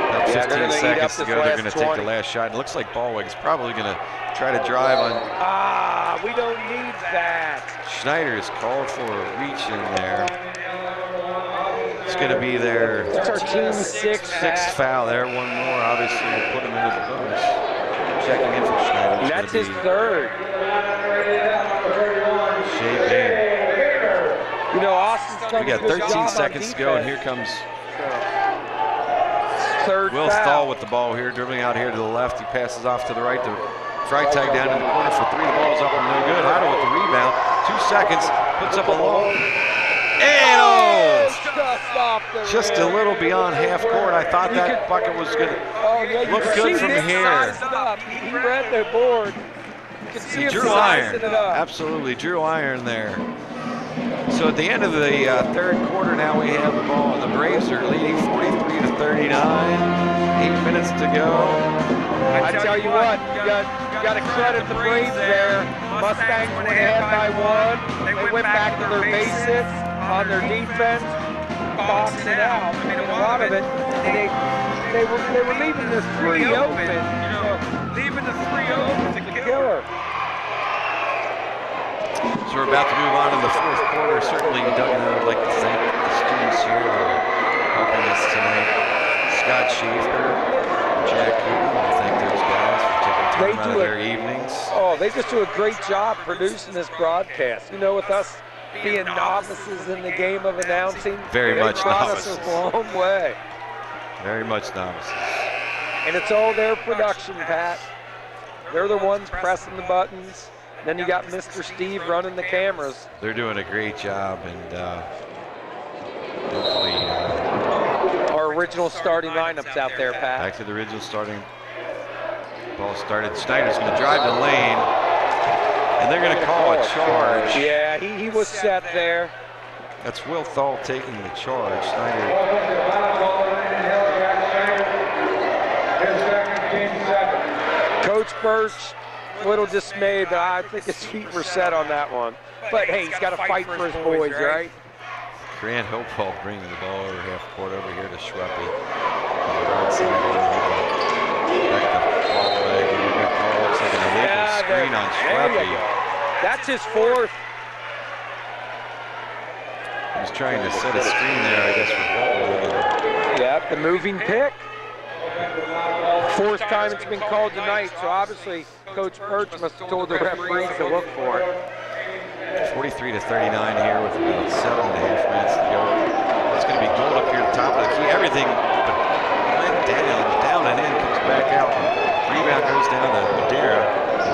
About 15 seconds to go. They're going to take the last shot. It looks like Ballweg is probably going to try to drive on. We don't need that. Schneider is called for a reach in there. It's going to be their sixth foul there. One more, obviously, will put him into the bonus. Checking in for Schneider. And that's his third. Shea Bain. You know, Austin's we got 13 seconds to go, and here comes third Will Stahl with the ball here, dribbling out here to the left. He passes off to the right to Freitag down in the corner for three. The ball's up and no good. Heidel with the rebound. 2 seconds, puts up a long. And just a little beyond half court. I thought that bucket was going to look good from here. He read the board. You can see him drew iron. It up. Absolutely, drew iron there. So at the end of the third quarter, now we have the ball, and the Braves are leading 43 to 39. 8 minutes to go. I tell you what, you got to credit the Braves there. Mustangs went ahead by one. They went back to their basics on their defense, boxing it out. I mean, a lot of it, they were leaving this three open. You know, leaving the three open is a killer. So we're about to move on to the fourth quarter. Certainly, Doug and I would like to thank the students here who are helping us tonight. Scott Schaefer, Jack Cooper, I thank those guys for taking time out of their evenings. Oh, they just do a great job producing this broadcast. You know, with us being novices in the game of announcing, very much novices. Us a long way. Very much novices. And it's all their production, Pat. They're the ones pressing the buttons. Then you got Mr. Steve running the cameras. They're doing a great job, and hopefully our original starting lineups out there, Pat. Back to the original starting. Ball started. Schneider's going to drive the lane, and they're going to call a charge. Yeah, he was set there. That's Will Thal taking the charge. Schneider. Coach Birch, a little dismayed, but I think his feet were set on that one. But hey, he's got to fight for his boys, right? Grant Hopewell bringing the ball over half court over here to Schweppe. On the right side over here. Back the ball leg. Looks like an illegal screen on Schweppe. That's his fourth. was trying to set a screen there, I guess, for Baldwin. Yep, the moving pick. Fourth time it's been called tonight, so obviously Coach Birch must have told the referees to look for it. 43 to 39 here with about 7.5 minutes to go. It's going to be goal up here at the top of the key. Everything but went down and in, comes back out. Rebound goes down to Madeira,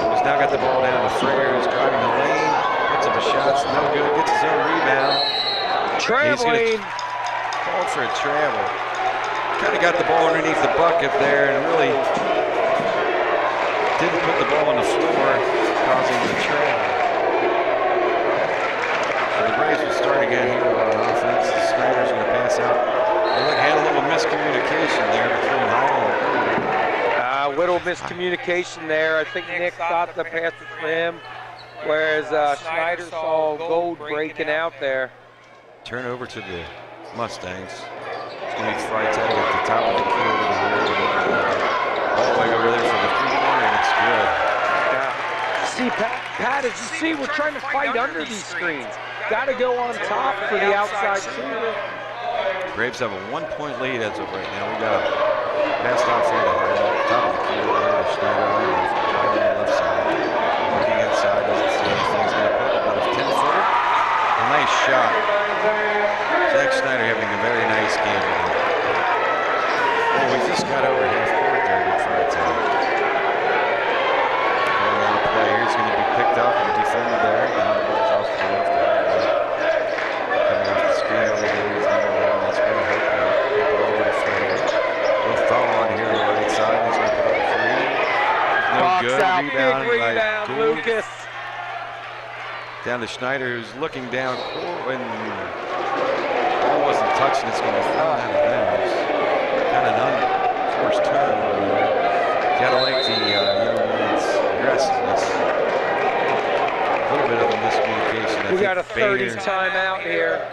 who's now got the ball down to Frayer, who's driving the lane, puts up a shot, it's no good, gets his own rebound. Traveling. Called for a travel. Kind of got the ball underneath the bucket there and really didn't put the ball on the floor, causing the travel. The Braves will start again here on offense. Snyder's going to pass out. They had a little miscommunication there between Hall and little miscommunication there. I think Nick thought the pass was for him, whereas Snyder saw Gold breaking out there. Turnover to the Mustangs. It's going to be Freitag at the top of the key over here. All the way over there for the three-pointer, and it's good. See, Pat, as you see, we're trying to fight under these screens. Got to go on top for the outside shooter. Braves have a 1-point lead as of right now. We got passed off here to the top of the key over here to Schneider on the left side. Looking inside, doesn't see anything. He's going to put about a 10-footer. A nice shot. Zach Schneider having a very nice game. Oh, we just got over half court there with Freitag. He's going to be picked up and defended there. Now the ball's off to the left. Coming off the screen over here. He's number one. That's going to hurt him. Ball over to Frayer. Little foul on here on the right side. He's going to put up a three. No Box good. out. Rebound. Big rebound. Lucas. Down to Schneider, who's looking down. When the ball wasn't touching, it's going to be thrown out of bounds. Kind of an unforced turn over there. Got to like the young man's aggressiveness. A little bit of a miscommunication. We got a 30 timeout here,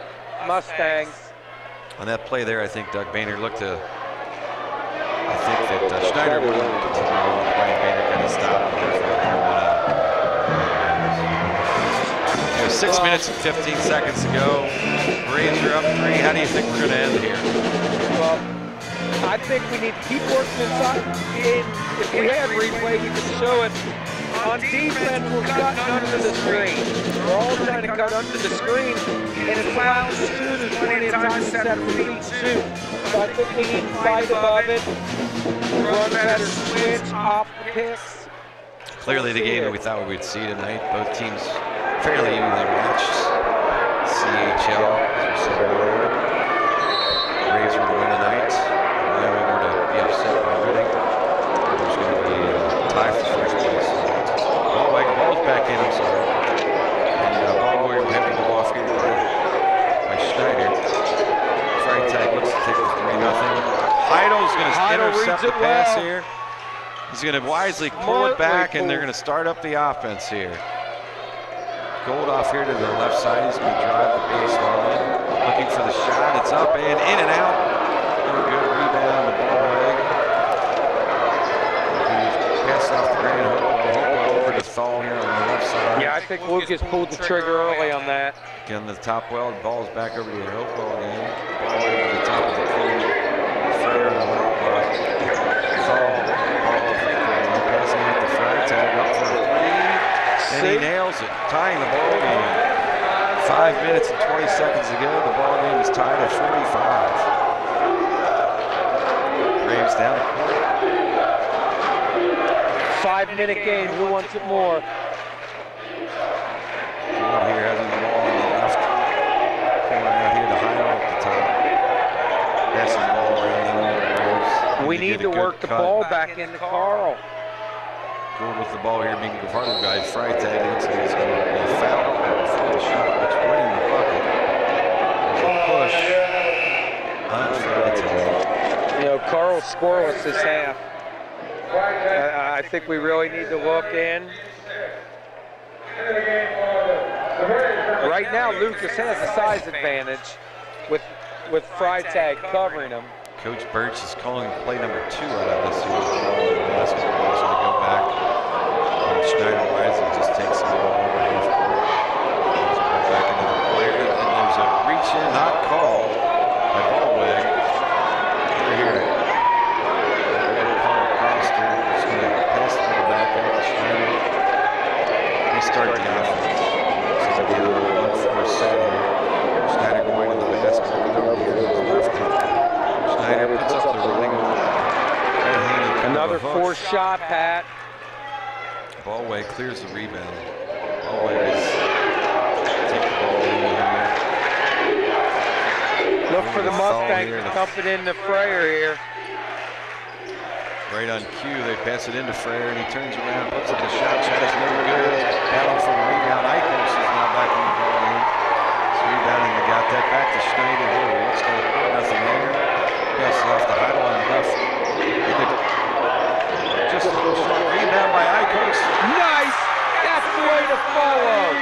Mustangs. On that play there, I think Doug Boehner looked to. I think that Schneider would have continued on the play. Boehner kind of stopped there for a while. 6 minutes and 15 seconds to go. Braves are up 3. How do you think we're going to end here? Well, I think we need to keep working inside. If we had replay, we could show it. On defense, we're cutting under the screen. We're all trying to cut under the screen, and it's allowing the shooters plenty of time to set up feet shoot. So I think we need to fight above it, run better switch, off the picks. Clearly the game that we thought we would see tonight. Both teams fairly evenly matched. CHL, as we said earlier. The Braves were to win tonight. Wyoming were to be upset by winning. There's going to be a tie for first place. Ball's back in, I'm sorry. And Ballboy will have to go off here by Schneider. Freitag looks to take the 3-0. Heidel's going to intercept the pass here. He's going to wisely pull it back, and they're going to start up the offense here. Gold off here to the left side. He's going to drive the baseline. Looking for the shot. It's up and in and out. No good rebound. The ball leg. Passed off the green. Over to Thal here on the left side. Yeah, I think Lucas pulled the trigger early on that. Again, the top well. The ball's back over to Hopewell again. Ball over to the top of the key. Frayer on the left. Thal. Passing it to Freitag up for a 3. And he nails it, tying the ball game. 5 minutes and 20 seconds to go. The ball game is tied at 45. Braves down the court. 5-minute game. Who wants it more? Gold here having the ball on the left. Coming out here to Heidel at the top. Passing the ball around the Braves. We need to work the ball back into Carl. Gold with the ball here being guarded by Freitag. Looks like he's going to be fouled before the shot, which went in the bucket. There's a push on Freitag. You know, Carl's scoreless this half. I think we really need to look in. Right now, Lucas has a size advantage with Freitag covering him. Coach Birch is calling play number 2 out of this here. Basketball is going to go back. Schneider wisely just takes the ball over half court. Back into the player, and there's a reach in. shot, Pat. Ballway clears the rebound. Ballway is take the ball in here. Look for the Mustangs dumping into Frayer here. Right on cue, they pass it into Frayer, and he turns around, puts up the shot. Shot is no good. Battle for the rebound. Eichholz is now back in the ball game. He's rebounding. They got that back to Schneider. What's going to put nothing there? Passes off the Heidel on the left. Just a little short rebound by Eichholz. Nice! That's the way to follow.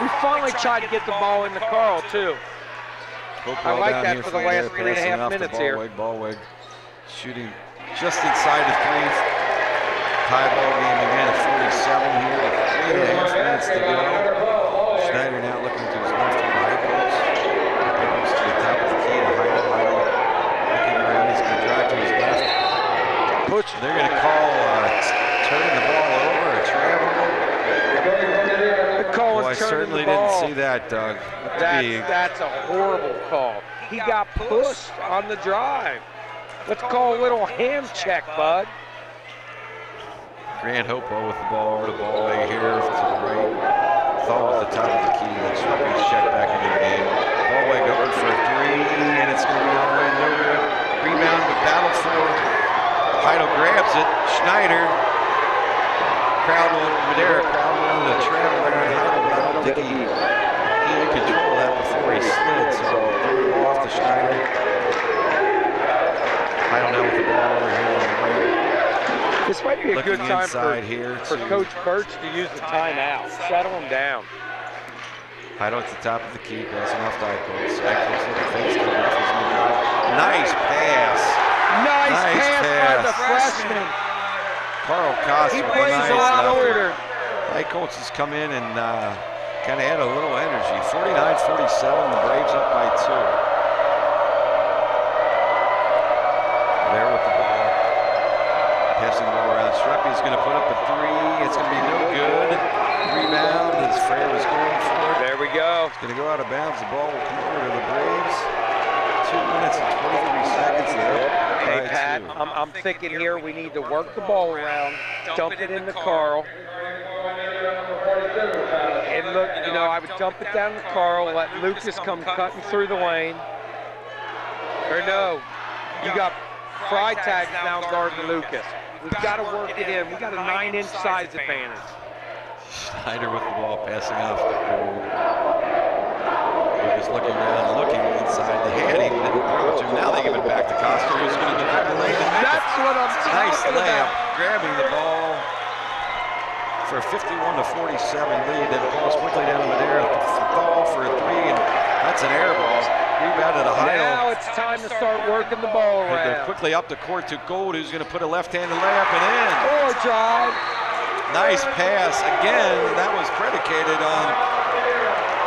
We finally tried to get the ball in the Carl, too. I like that for the last 3.5 minutes here. Ballweg shooting just inside the three. Tie ball game again at 47 here. 3.5 minutes to go. Schneider now looking to his left on Eichholz. Eichholz to the top of the key to Heidel. Heidel looking around. He's going to drive to his left. They're going to call turning the ball over, a travel. Boy, I certainly didn't see that, Doug. That's a horrible call. He got pushed on the drive. Let's call a little hand check, bud. Grant Hopewell with the ball over the ballway here to the right. Thought at the top of the key. Let's check back into the game. Ballway going for a three, and it's going to be all the way nowhere. Rebound, the battle for Heidel grabs it. Schneider. Madeira crowd wanted to travel there on Heidel, but I don't think he had control of that before he slid, so threw it off to Schneider. Heidel now with the ball over here on the right. This might be a good time for Coach Birch to use the timeout. Settle him down. Heidel at the top of the key, passing off to Eichholz. Eichholz looking face to nice pass. Nice pass by the freshman. Carl Costa. He plays a lot older. Eichholz has come in and kind of had a little energy. 49-47, the Braves up by 2. There with the ball. Passing the ball around. Streppy's going to put up a three. It's going to be no good. Rebound as Frayer was going for it. There we go. It's going to go out of bounds. The ball will come over to the Braves. 2 minutes and 23 seconds there. Hey, Pat, I'm thinking here we need to work the ball around, dump it into Carl. And look, you know, I would dump it down to Carl, let Lucas come cutting through the lane. Or no, you got Freitag now guarding Lucas. We've got to work it in. We've got a 9-inch size advantage. Schneider with the ball, passing off the goal. Lucas looking around, looking inside the hand. He didn't throw it to him. Now they give it back to Costa, who's going to drive the lane. That's what I'm nice talking layup, about. grabbing the ball for a 51-47 lead. Then balls quickly down to Madeira. Ball for a three, and that's an air ball. Rebounded a Heidel. Now it's time to start working the ball around. Quickly up the court to Gold, who's going to put a left-handed layup and in. Or drive. Nice pass. Again, that was predicated on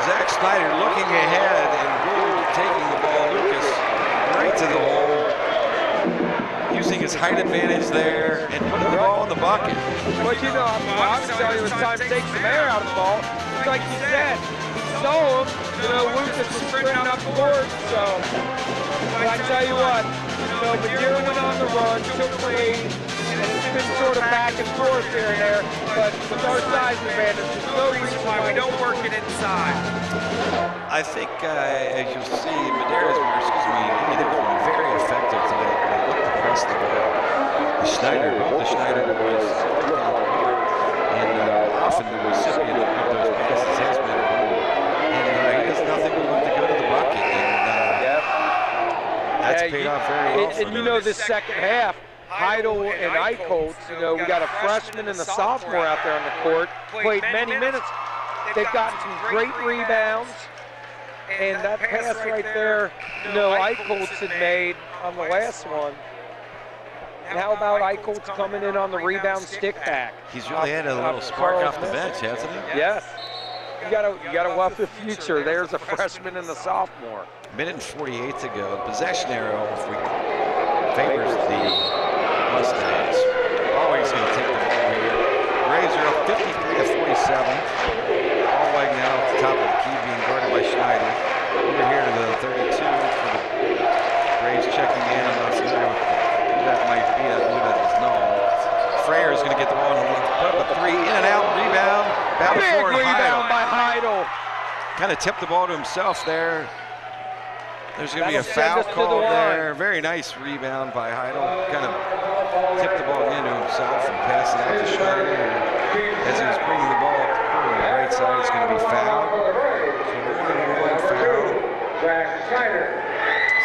Zach Schneider looking ahead and Gould taking the ball. Lucas right to the hole, using his height advantage there and putting the ball in the bucket. But you know, I would tell you it's time to take some air out of the ball. It's like you said, he saw him. You know, Lucas was sprinting up the court, so. But I tell you what, you know, Madeira went on the run, took the lead. It's been sort of back and forth here and there, but with our size advantage, there's no reason why we don't work it inside. I think, as you'll see, Madeira's, been very effective tonight. They look to press the ball. Both the Schneider boys, and often the recipient of those passes has been Gould. And he does nothing but look to go to the bucket, and that's paid off very well. And you know, this second half, Heidel and Eichholz, you know, we got a freshman and a sophomore out there on the court, played many minutes. They've gotten some great rebounds, and that pass right there, you know, Eichholz had made on the last one. And how about Eichholz coming in on the rebound stick back? He's really had a little spark off the bench, hasn't he? Yes. You gotta love the future. There's a freshman and a sophomore. Minute and 48 to go. Possession arrow favors the Mustangs. Always going to take the ball here. Braves are up 53-47. Ballweg now at the top of the key, being guarded by Schneider. Over here to the 32 for the Braves checking in. I'm not familiar with who that might be. going to get the ball in the left. Put up a three, in and out, rebound. Big rebound by Heidel. Kind of tipped the ball to himself there. There's going to be a That'll foul send us to call the line. there. Very nice rebound by Heidel. Kind of tipped the ball into himself and passed it out to Schneider. As he was bringing the ball up the court on the right side, it's going to be fouled. So 1-on-1 foul.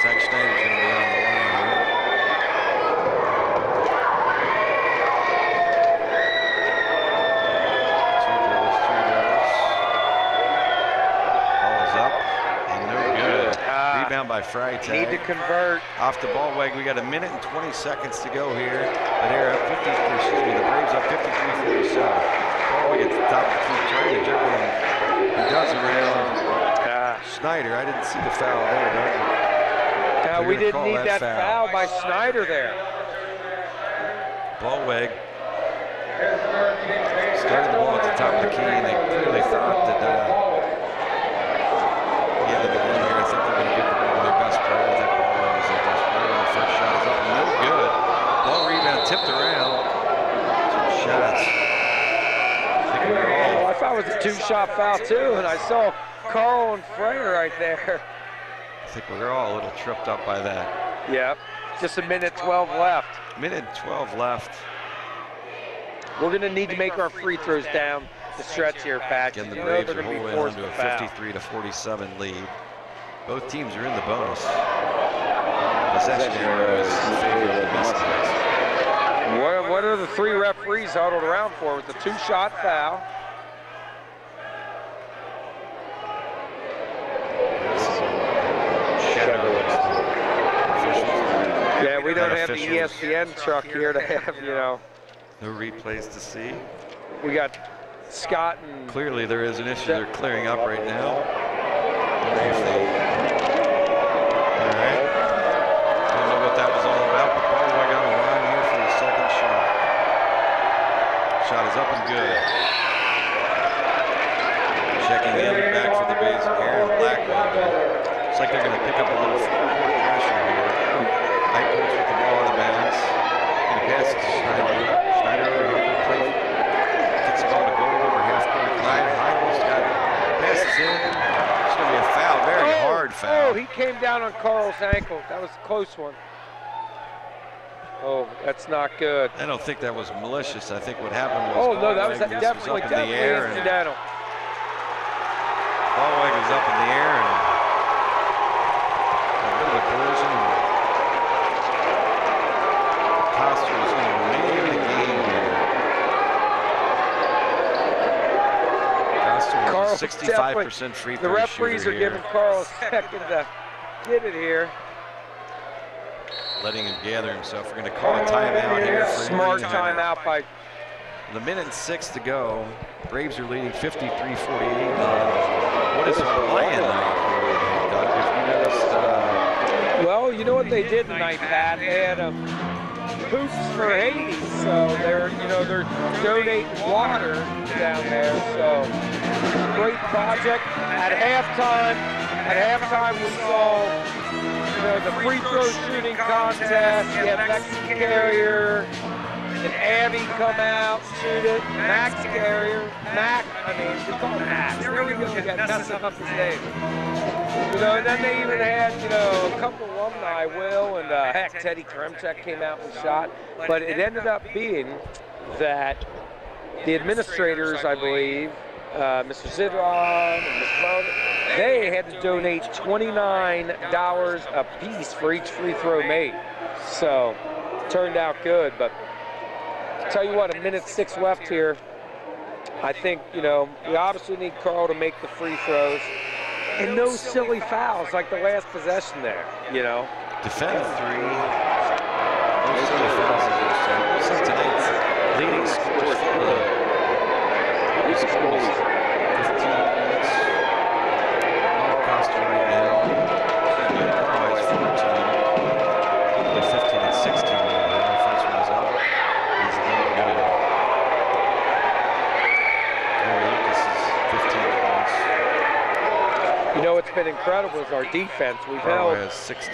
Zach Schneider's going to be on the line here. Two dribbles. Ball is up and no good. Rebound by Freitag. Need to convert. Off the ball wag, we got 1 minute and 20 seconds to go here. Madeira up 50, excuse me, the Braves up 53-47. Ball wag at the top of the key, trying to dribble him. He does around Schneider. I didn't see the foul there, Doug. We didn't need that foul by Schneider there. Ball wag started the ball at the top of the key, and they clearly thought that the end of the run here, I think they're going to give the ball to their best player. I think ball wag was their best player. The first shot is up, no good. Ball rebound tipped around. Some shots. I thought it was a two-shot foul too, and I saw Carl and Freyer right there. I think we're all a little tripped up by that. Yep, just 1:12 left. Minute 12 left. We're going to need to make our free throws down the stretch here, Pat. Again, the You know Braves they're are going to holding be on forced to a to foul. 53-47 lead. Both teams are in the bonus. Possession arrow is in favor of the Mustangs. What are the three referees huddled around for with the two-shot foul? Yeah, we don't have the ESPN truck here to have, you know. No replays to see. We got Scott and... Clearly there is an issue they're clearing up right now. All right. Don't know what that was all about, but ball wag on the line here for the second shot. Shot is up and good. Checking in back for the base of Aaron Blackwell. Looks like they're going to pick up a little pressure here. High coach with the ball out of bounds. Going to pass it to Schneider. Schneider over here. Gets the ball to goal over half court. Heidel's got passes in. It's going to be a foul, very hard foul. Oh, he came down on Carl's ankle. That was a close one. Oh, that's not good. I don't think that was malicious. I think what happened was Oh, no, that was Ballwag definitely up in the air. incidental. Ballwag was up in the air and a bit of a collision. Coster was going to remain in the game here. Coster was a 65% free throw The referees shooter are giving Carl a second to get it here. Letting him gather himself. We're going to call a timeout here. For Smart timeout by... The minute and 6 to go. Braves are leading 53-48. What is playing like here, Doug? If you noticed, Well, you know what they did tonight, Pat? They had hoops for Hades, so they're donating water down there. So great project. At halftime we saw the free throw shooting contest. You had Lex Carrier and Abby come out, shoot it. Max Carrier, it's all Max. There we go, you got messing up his name. And then they even had, a couple alumni, Will and heck, Teddy Kremchek came out and shot. But it ended up being that the administrators, I believe, Mr. Zidron and Ms. Bone, they had to donate $29 a piece for each free throw made. So, turned out good. But tell you what, 1:06 left here. I think, we obviously need Carl to make the free throws. And no silly fouls like the last possession there, Defend three. No silly fouls, as you said. This is tonight's leading scores for the schools. 15 points. Costa right now. Carl has 14. Hopefully 15 and 16. The first one is up. He's looking good. Lucas is 15 points. What's been incredible is our defense. We've held 16.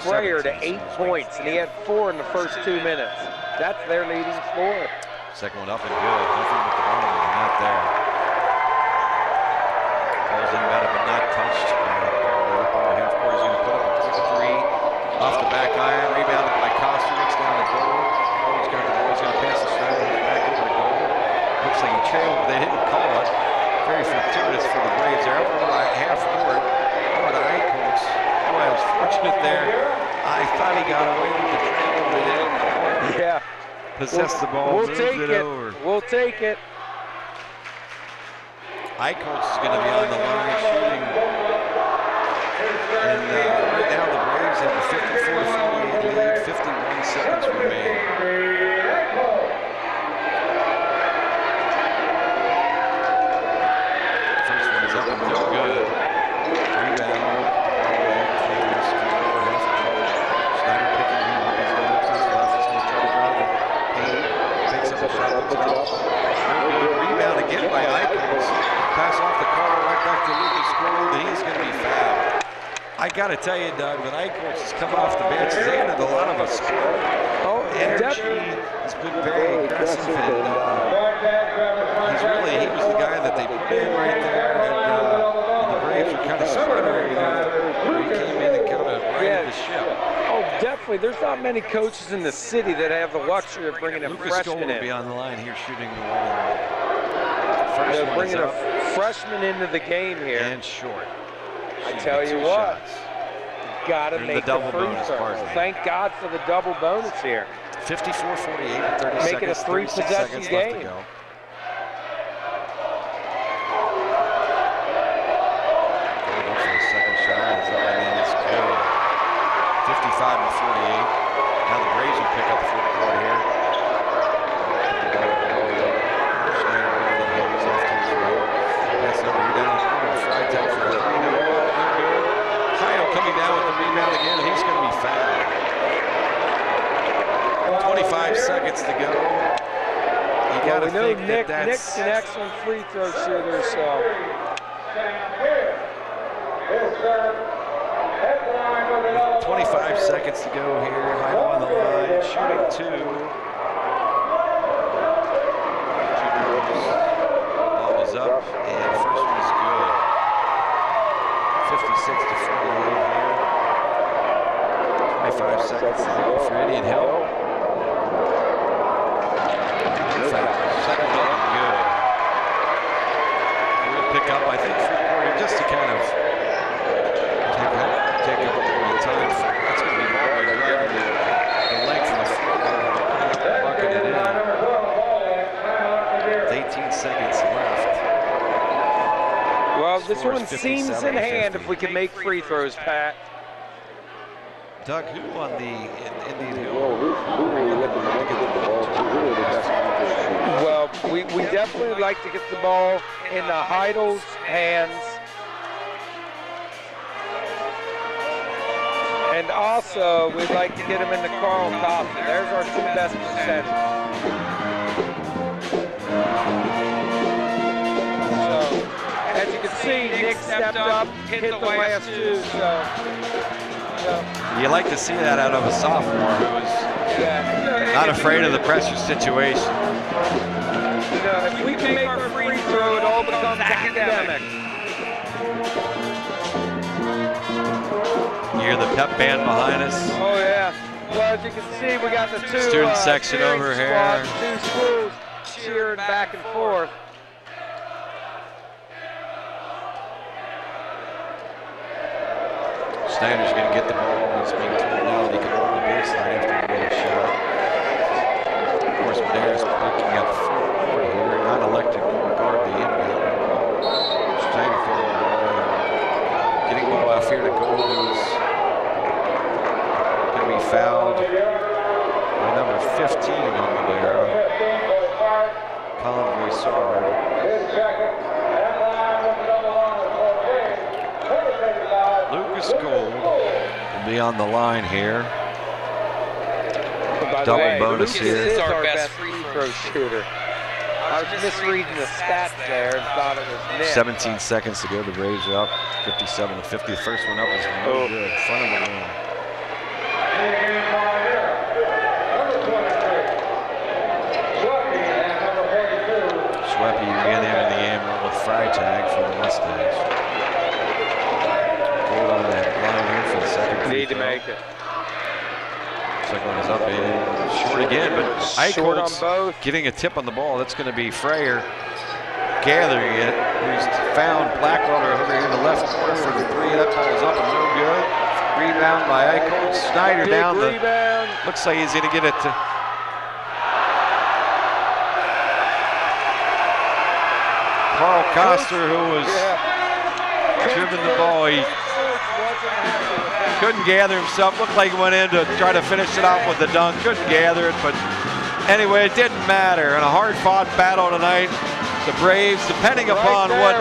Freyer to 8 points, and he had 4 in the first 2 minutes. That's their leading scorer. Second one up and good. Nothing but the bottom of the net there. Ball's inbounded but not touched. Half court is going to put up a quick three off the back iron. Rebounded by Kosternick's down the goal. He's got the ball. He's going to pass the stride. He's back over the goal. Looks like he trailed, but they didn't call it. Very fortuitous for the Braves. They're up about half court. Over to Eichholz. Boy, I was fortunate there. I thought he got away with the trail, but they didn't call it. Yeah. Possessed the ball, We'll moved take it over. We'll take it. Eichholz is going to be on the line shooting. And right now the Braves have a 54-48 lead, 51 seconds remaining. First one is up and no good. Rebound. Snyder picking him up. He's going to look to his left. He's going to try to drive it. Takes up a shot. Rebound again by Eichholz. Pass off the corner right back to Lucas Gould, and he's going to be fouled. I got to tell you, Doug, when Eichholz has come off the bench, he's added a lot of a spark. Energy has been very aggressive, and he was the guy that they put in right there, and the Braves were kind of sputtering. He came in and kind of righted the ship. Oh, definitely. There's not many coaches in the city that have the luxury of bringing a freshman in. Lucas Gould will be on the line here shooting the one. First one bringing a freshman into the game here. And short. I tell you what, got to make the free throw. Thank God for the double bonus here. 54-48 with 30 Make it a three-possession game. Left to go. Going up for a second shot. It's up and it's good. 55-48. Now the Braves will pick up the full court here. Coming down with the rebound again, he's going to be fouled. 25 seconds to go. You got to think that Nick's an excellent free throw shooter, so. 25 seconds to go here. Heidel on the line, shooting two. Ball is up, and first one is good. 56-48 here. 25 seconds to go for Indian Hill. Second one, good. We'll pick up, I think, free-quarter just to kind of take a little time. That's going to be ball right driving the length of the floor, bucketed in. With 18 seconds left. Well, this one seems in hand if we can make free throws, Pat. Doug, who on the Indian Hill? Well, we definitely like to get the ball in the Heidel's hands. And also, we'd like to get him in the Carl Coffey. There's our two best percentages. So, as you can see, Nick stepped up, hit the last two. You like to see that out of a sophomore who's not afraid of the pressure situation. If we can make our free throw, it all becomes academic. You hear the pep band behind us. Oh yeah. Well, as you can see, we got the two student section over here. Two schools cheering back and forth. Snyder's going to get the ball. He's being told now that he can hold the baseline after he made a shot. Of course, Madeira's picking up full court here. Not elected to guard the inbound. Snyder throwing the ball in. Getting the ball off here to Gould, who's going to be fouled by number 15 on Madeira. Colin Voisard. Lucas Gould will be on the line here. Double bonus here. This is our best free throw shooter. I was misreading the stats there and thought it was Nick. 17 seconds to go. The Braves are up 57-50. The first one up is no good. Front of the room. tag for the Mustangs. Hold on that line here for the second free Need to throw. make it. Second one is up and short again, but Short on Eichholz both. getting a tip on the ball. That's going to be Freyer gathering it. He's found Blackwater over here in the left corner for the three. That ball is up and no good. Rebound by Eichholz. Snyder Big down the. rebound. Looks like he's going to get it to. Carl Koster, who was dribbling the ball, he couldn't gather himself. Looked like he went in to try to finish it off with the dunk. Couldn't gather it, but anyway, it didn't matter. In a hard-fought battle tonight, the Braves, depending upon what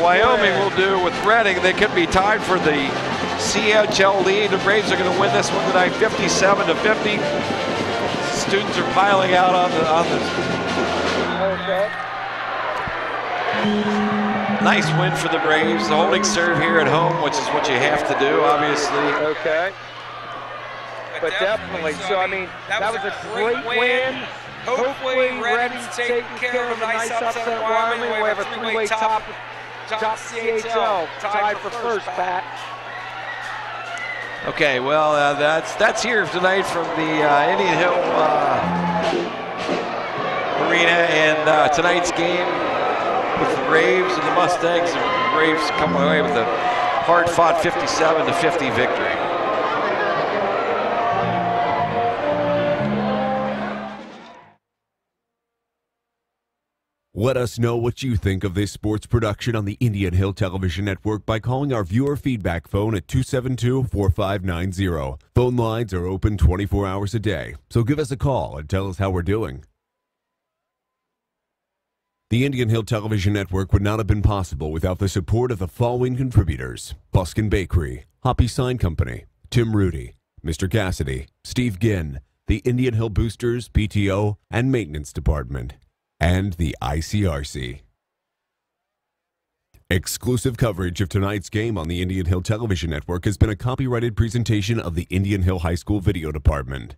Wyoming will do with Reading, they could be tied for the CHL lead. The Braves are going to win this one tonight, 57-50. Students are piling out on the. Nice win for the Braves. The holding serve here at home, which is what you have to do, obviously. Okay. But definitely, so I mean, that was a great win. Hopefully, Reading's taking care of a nice upset at Wyoming. We have a three-way top CHL tied for first, Pat. Okay, well, that's here tonight from the Indian Hill Arena, and tonight's game with the Braves and the Mustangs. The Braves come away with a hard-fought 57-50 victory. Let us know what you think of this sports production on the Indian Hill Television Network by calling our viewer feedback phone at 272-4590. Phone lines are open 24 hours a day, so give us a call and tell us how we're doing. The Indian Hill Television Network would not have been possible without the support of the following contributors: Buskin Bakery, Hoppy Sign Company, Tim Rudy, Mr. Cassidy, Steve Ginn, the Indian Hill Boosters, PTO, and Maintenance Department, and the ICRC. Exclusive coverage of tonight's game on the Indian Hill Television Network has been a copyrighted presentation of the Indian Hill High School Video Department.